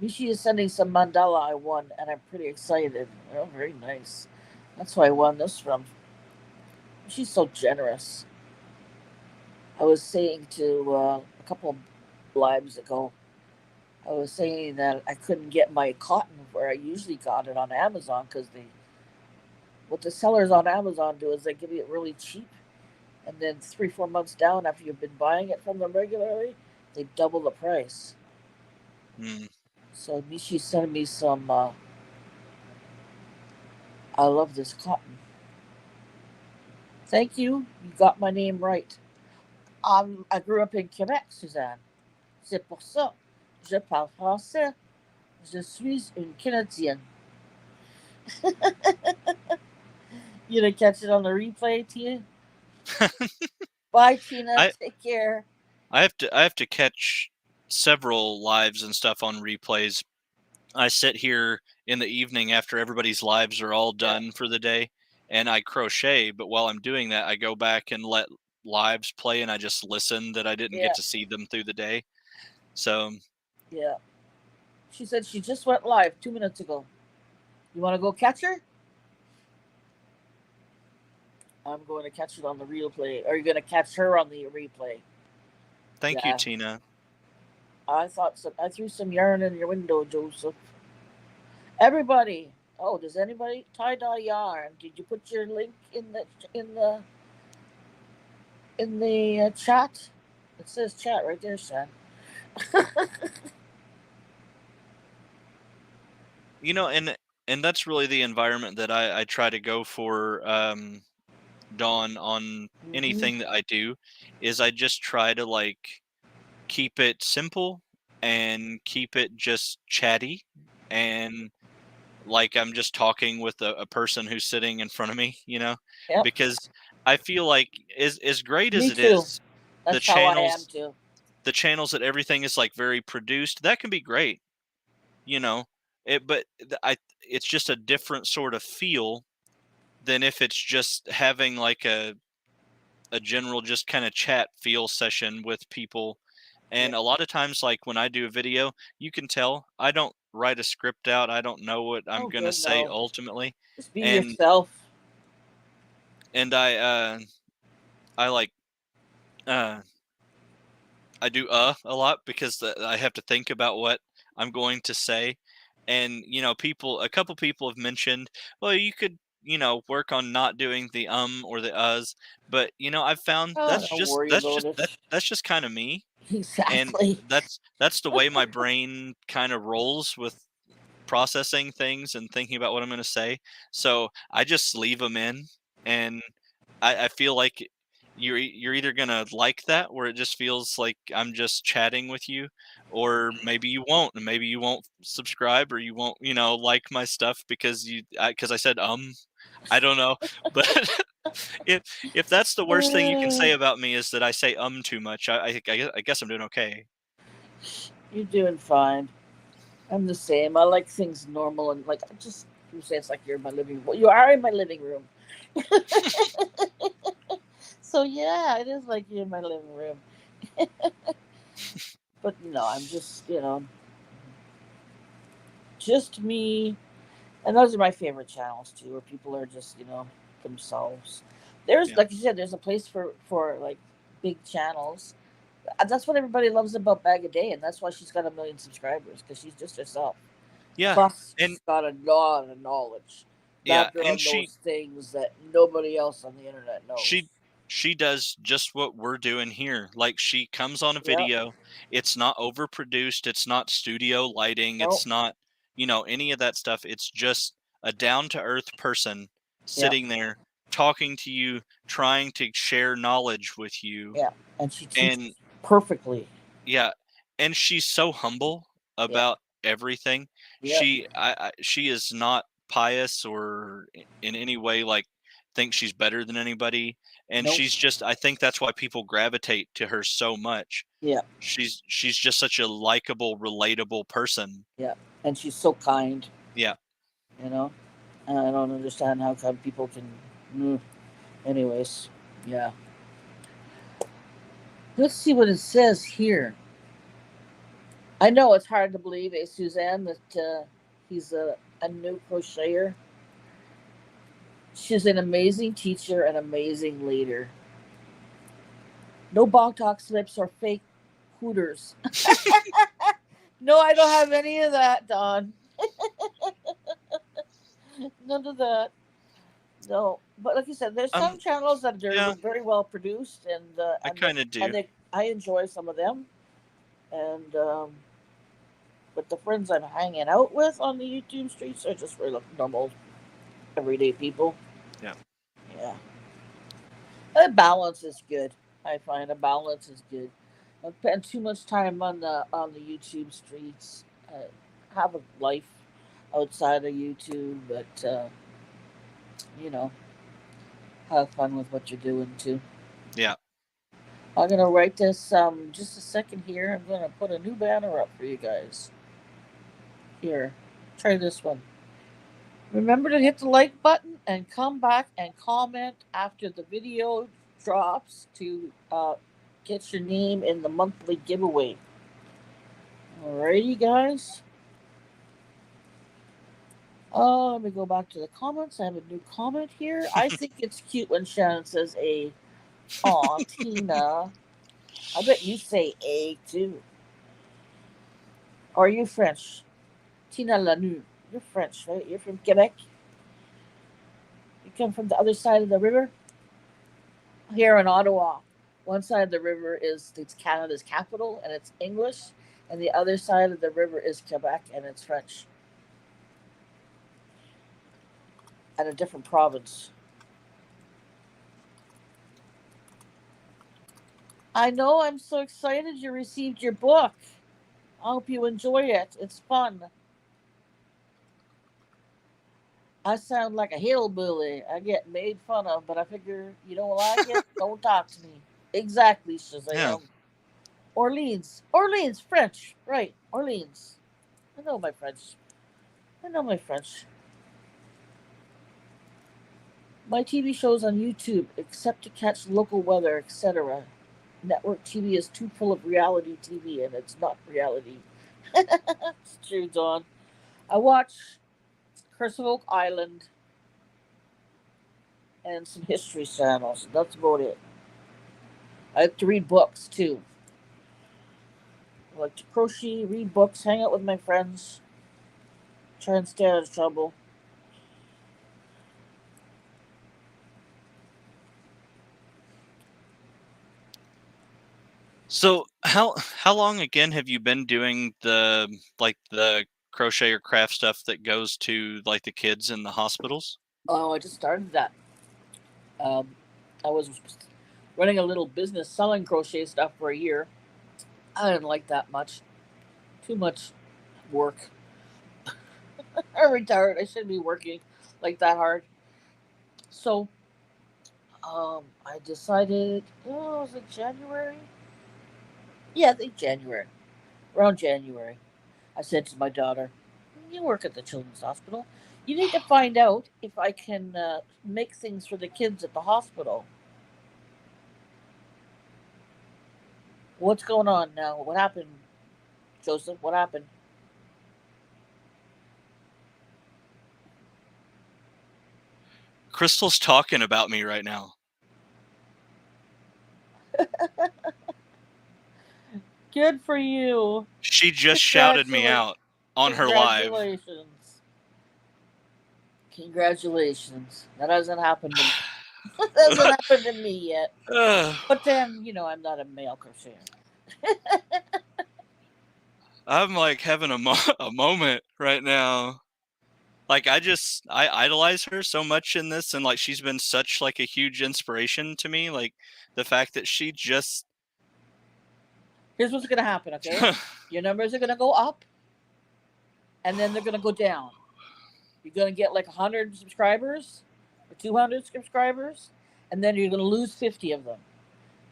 Mishi is sending some mandala I won, and I'm pretty excited. Oh, very nice. That's who I won this from. She's so generous. I was saying to a couple of lives ago, I was saying that I couldn't get my cotton where I usually got it on Amazon, because what the sellers on Amazon do is they give you it really cheap, and then 3 4 months down after you've been buying it from them regularly, they double the price. hmm. So Mishi's sending me some. I love this cotton. Thank you. You got my name right. I grew up in Quebec, Suzanne. C'est pour ça. Je parle français. Je suis une Canadienne. You gonna catch it on the replay, Tina? Bye, Tina. I Take care. I have to catch several lives and stuff on replays. I sit here in the evening after everybody's lives are all Yeah, done for the day, and I crochet, but while I'm doing that, I go back and let lives play, and I just listen that I didn't get yeah, to see them through the day. So, yeah. She said she just went live 2 minutes ago. You want to go catch her? I'm going to catch it on the replay. Are you going to catch her on the replay? thank you, Yeah. Tina. I thought so. I threw some yarn in your window, Joseph. Everybody. Oh, does anybody tie dye yarn? Did you put your link in the chat? It says chat right there, Shan. You know, and that's really the environment that I try to go for, Dawn, on Mm-hmm. anything that I do, is I just try to like keep it simple and keep it just chatty, and like I'm just talking with a person who's sitting in front of me, you know, Yep. because I feel like as great as Me it too. is, the That's how I am channels too. the channels that everything is like very produced, that can be great, you know. But it's just a different sort of feel than if it's just having like a general just kind of chat feel session with people. Yeah. And a lot of times, like when I do a video, you can tell I don't write a script out. I don't know what I'm Oh, gonna good. say No. ultimately. Just be and yourself. and I like uh I do a lot because I have to think about what I'm going to say. And a couple people have mentioned, well, you could work on not doing the or the uhs. But I've found Oh, don't worry about it. that's just kind of me. And Exactly. that's the way my brain kind of rolls with processing things and thinking about what I'm going to say. So I just leave them in, and I feel like you're either going to like that, where it just feels like I'm just chatting with you, or maybe you won't, and maybe you won't subscribe, or you won't like my stuff because I said I don't know. But if that's the worst thing you can say about me is that I say too much, I guess I'm doing okay. You're doing fine. I'm the same. I like things normal and like just you say it's like you're in my living room. Well, you are in my living room. So yeah, it is like you're in my living room. But I'm just just me, and those are my favorite channels too, where people are just themselves. There's Yeah. like you said, there's a place for like big channels. That's what everybody loves about Bag a Day, and that's why she's got 1 million subscribers because she's just herself. Yeah. Plus, And she's got a lot of knowledge. yeah, That girl and knows things that nobody else on the internet she knows. she does just what we're doing here. Like, she comes on a Yep. video, it's not overproduced, it's not studio lighting, Nope. it's not, any of that stuff. It's just a down to earth person Yep. sitting there talking to you, trying to share knowledge with you. Yeah. And she And teaches perfectly. yeah, and she's so humble Yeah. about everything. Yep. She is not pious or in any way like thinks she's better than anybody. And Nope. she's just, I think that's why people gravitate to her so much. Yeah. She's just such a likable, relatable person. Yeah. And she's so kind. Yeah. You know. And I don't understand how come people can. Mm. Anyways. Yeah. Let's see what it says here. I know it's hard to believe, Suzanne, that he's a new crocheter. She's an amazing teacher, an amazing leader. No bog talk slips or fake hooters. No, I don't have any of that, Don. None of that. No, but like you said, there's Um some channels that are yeah, very well produced, and I kind of do. I enjoy some of them. And but the friends I'm hanging out with on the YouTube streets are just really normal, everyday people. Yeah. Yeah, a balance is good. I find a balance is good. Don't spend too much time on the YouTube streets. Have a life outside of YouTube, but you know, have fun with what you're doing too. Yeah. I'm gonna write this just a second here. I'm gonna put a new banner up for you guys. Here, try this one. Remember to hit the like button and come back and comment after the video drops to get your name in the monthly giveaway. Alrighty, guys. Oh, let me go back to the comments. I have a new comment here. I think it's cute when Shannon says A. Aw, Tina. I bet you say A too. Or are you French? Tina Lanu. You're French, right? You're from Quebec. You come from the other side of the river? Here in Ottawa. One side of the river is it's Canada's capital and it's English, and the other side of the river is Quebec and it's French. And a different province. I know, I'm so excited you received your book. I hope you enjoy it. It's fun. I sound like a hillbilly. I get made fun of, but I figure, you don't like it, don't talk to me. Exactly, Yeah. Shazam. Orleans. Orleans, French. Right, Orleans. I know my French. I know my French. My TV shows on YouTube, except to catch local weather, etc. Network TV is too full of reality TV, and it's not reality. It's true, Dawn. I watch Curse of Oak Island and some history channels. That's about it. I like to read books too. I like to crochet, read books, hang out with my friends, try and stay out of trouble. So how long again have you been doing the crochet or craft stuff that goes to like the kids in the hospitals? Oh, I just started that. I was running a little business selling crochet stuff for a year. I didn't like that much. Too much work. I'm retired. I shouldn't be working like that hard. So, I decided. Oh, was it January? Yeah, I think January. Around January, I said to my daughter, "You work at the children's hospital. You need to find out if I can make things for the kids at the hospital. What's going on now? What happened, Joseph? What happened?" Crystal's talking about me right now. Good for you. She just shouted me Congratulations. out on her live. Congratulations. Congratulations. That hasn't happened to me. That hasn't happened to me yet. But then, I'm not a male crocheter. I'm like having a moment right now. Like I idolize her so much in this, and like she's been such like a huge inspiration to me. Like the fact that she just Here's what's going to happen, okay? Your numbers are going to go up, and then they're going to go down. You're going to get like 100 subscribers or 200 subscribers, and then you're going to lose 50 of them.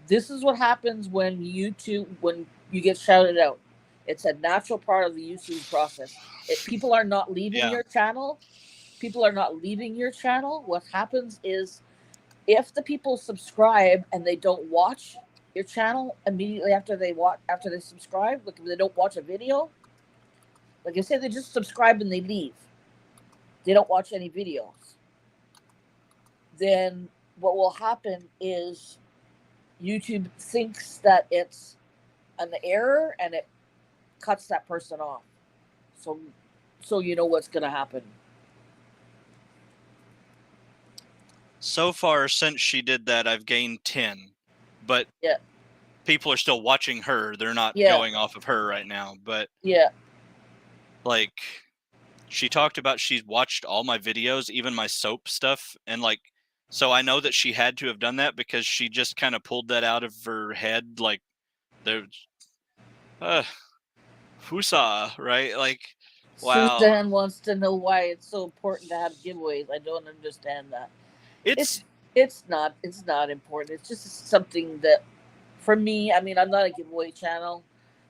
This is what happens when you get shouted out. It's a natural part of the YouTube process. People are not leaving yeah. your channel. People are not leaving your channel. What happens is, if the people subscribe and they don't watch your channel immediately after they subscribe, like if they don't watch a video, like I say, they just subscribe and they leave. They don't watch any videos. Then what will happen is YouTube thinks that it's an error and it cuts that person off. So you know what's going to happen. So far since she did that, I've gained 10, but Yeah. people are still watching her. They're not Yeah. going off of her right now. But Yeah. like she talked about, she's watched all my videos, even my soap stuff, and like so I know that she had to have done that because she just kind of pulled that out of her head. Like there's Fusa, right? Like wow. Suzanne wants to know why it's so important to have giveaways. I don't understand that. It's It's it's not important. It's just something that, for me, I mean, I'm not a giveaway channel.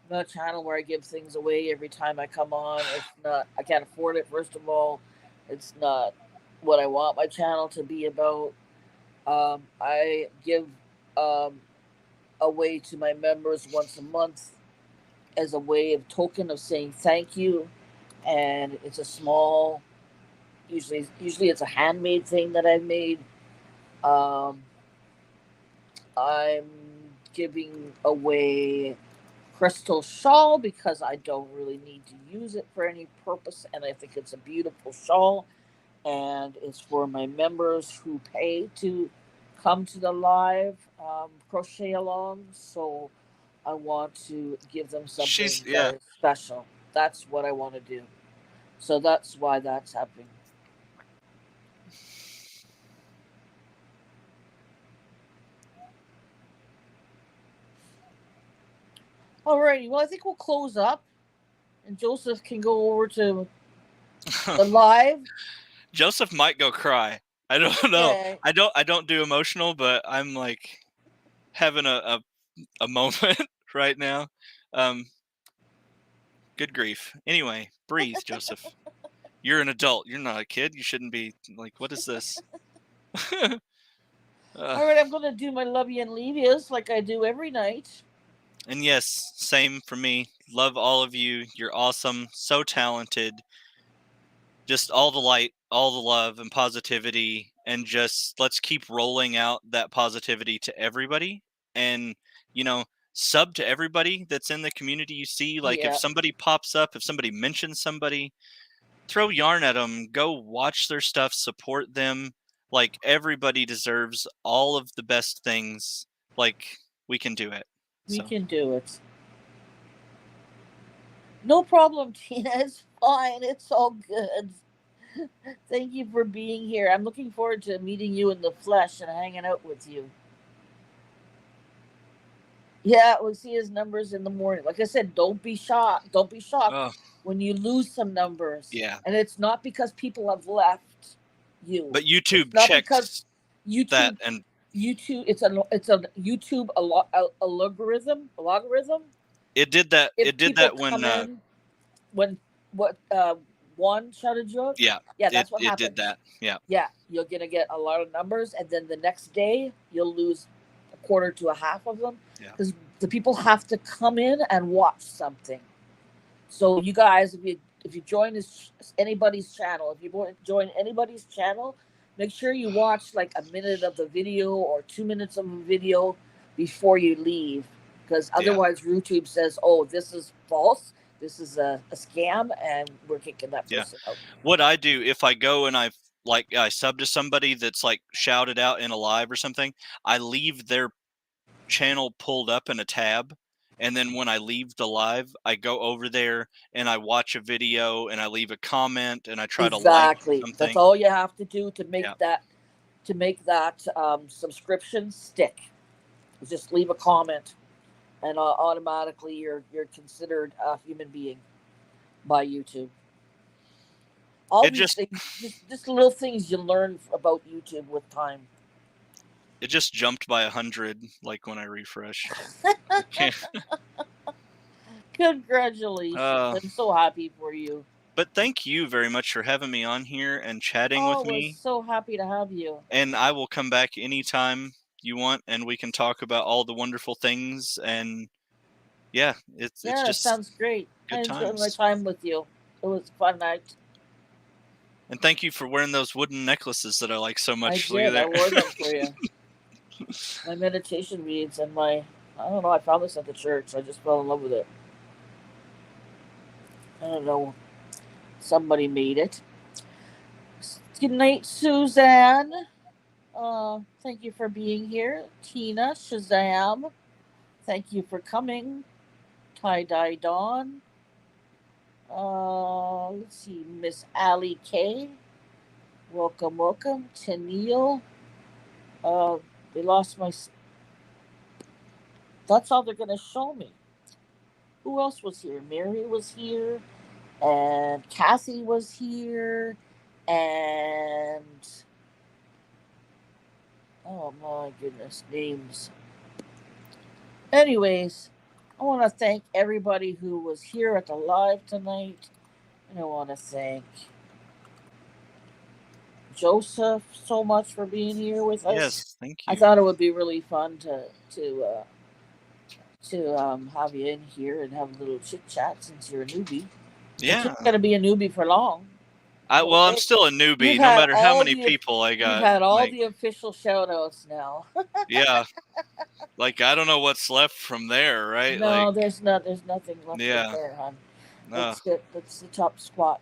I'm not a channel where I give things away every time I come on. It's not. I can't afford it. First of all, it's not what I want my channel to be about. I give um, away to my members once a month as a way of token of saying thank you, and it's a small. Usually it's a handmade thing that I've made. Um, I'm giving away crystal shawl because I don't really need to use it for any purpose, and I think it's a beautiful shawl, and it's for my members who pay to come to the live crochet along. So I want to give them something she's that yeah. is special. That's what I want to do. So that's why that's happening. Alrighty, well, I think we'll close up, and Joseph can go over to the live. Joseph might go cry. I don't know. Okay. I don't do emotional, but I'm like having a moment right now. Good grief. Anyway, breathe, Joseph. You're an adult. You're not a kid. You shouldn't be like, what is this? All right, I'm going to do my Lovey and Levias like I do every night. And yes, same for me. Love all of you. You're awesome. So talented. Just all the light, all the love and positivity. And just let's keep rolling out that positivity to everybody. And, you know, sub to everybody that's in the community you see. Like if Yeah. somebody pops up, if somebody mentions somebody, throw yarn at them, go watch their stuff, support them. Like everybody deserves all of the best things. Like we can do it. We So can do it. No problem, Tina. It's fine. It's all good. Thank you for being here. I'm looking forward to meeting you in the flesh and hanging out with you. Yeah, we'll see his numbers in the morning. Like I said, don't be shocked. Don't be shocked oh, when you lose some numbers. yeah. And it's not because people have left you. But It's YouTube not because checks that YouTube and it's a YouTube logarithm. it did that If did people that come in when what one shouted joke, yeah, yeah, that's what it did happens. that. Yeah. Yeah, you're gonna get a lot of numbers, and then the next day you'll lose a quarter to a half of them Yeah. because the people have to come in and watch something. So you guys, if you join anybody's channel, if you join anybody's channel, make sure you watch like a minute of the video or 2 minutes of the video before you leave, because otherwise YouTube says, "Oh, this is false. This is a scam," and we're kicking that person out. What I do if I go and I sub to somebody that's like shouted out in a live or something, I leave their channel pulled up in a tab. And then when I leave the live, I go over there and I watch a video and I leave a comment and I try to like something. That's all you have to do to make Yeah. that subscription stick. Just leave a comment, and automatically you're considered a human being by YouTube. All It these just things, just little things you learn about YouTube with time. it just jumped by 100 like when I refresh. Congratulations. I'm so happy for you. But thank you very much for having me on here and chatting with We're me. so happy to have you. And I will come back anytime you want and we can talk about all the wonderful things. And yeah, it's just sounds great. I enjoyed my time with you. It was a fun night. And thank you for wearing those wooden necklaces that I like so much. I did. I wore them for you. My meditation beads and I don't know, I found this at the church. I just fell in love with it. I don't know. Somebody made it. Good night, Suzanne. Thank you for being here. Tina, Shazam. Thank you for coming. Tie-dye Dawn. Let's see, Miss Allie K. Welcome, welcome. Tennille. They lost my... That's all they're going to show me. Who else was here? Mary was here. And Cassie was here. And... Oh my goodness, names. Anyways, I want to thank everybody who was here at the live tonight. And I want to thank Joseph so much for being here with us. Yes, thank you. I thought it would be really fun to have you in here and have a little chit chat since you're a newbie. Yeah, you're not going to be a newbie for long. I'm still a newbie, no matter how many people I got. You've had all the official shoutouts now. Yeah, like I don't know what's left from there, right? No, like, there's nothing left from there, hon. That's it. That's the top spot.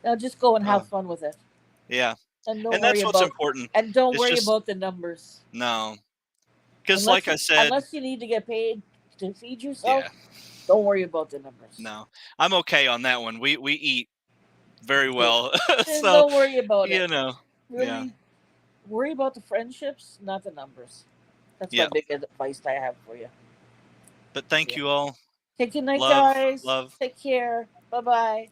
Now just go and have fun with it. Yeah, and that's what's important. And don't worry about the numbers. No, because like I said, unless you need to get paid to feed yourself, don't worry about the numbers. No, I'm okay on that one. We eat very well, so don't worry about it. You know, really, worry about the friendships, not the numbers. That's my big advice I have for you. But thank you all. Good night, guys. Love. Take care. Bye-bye.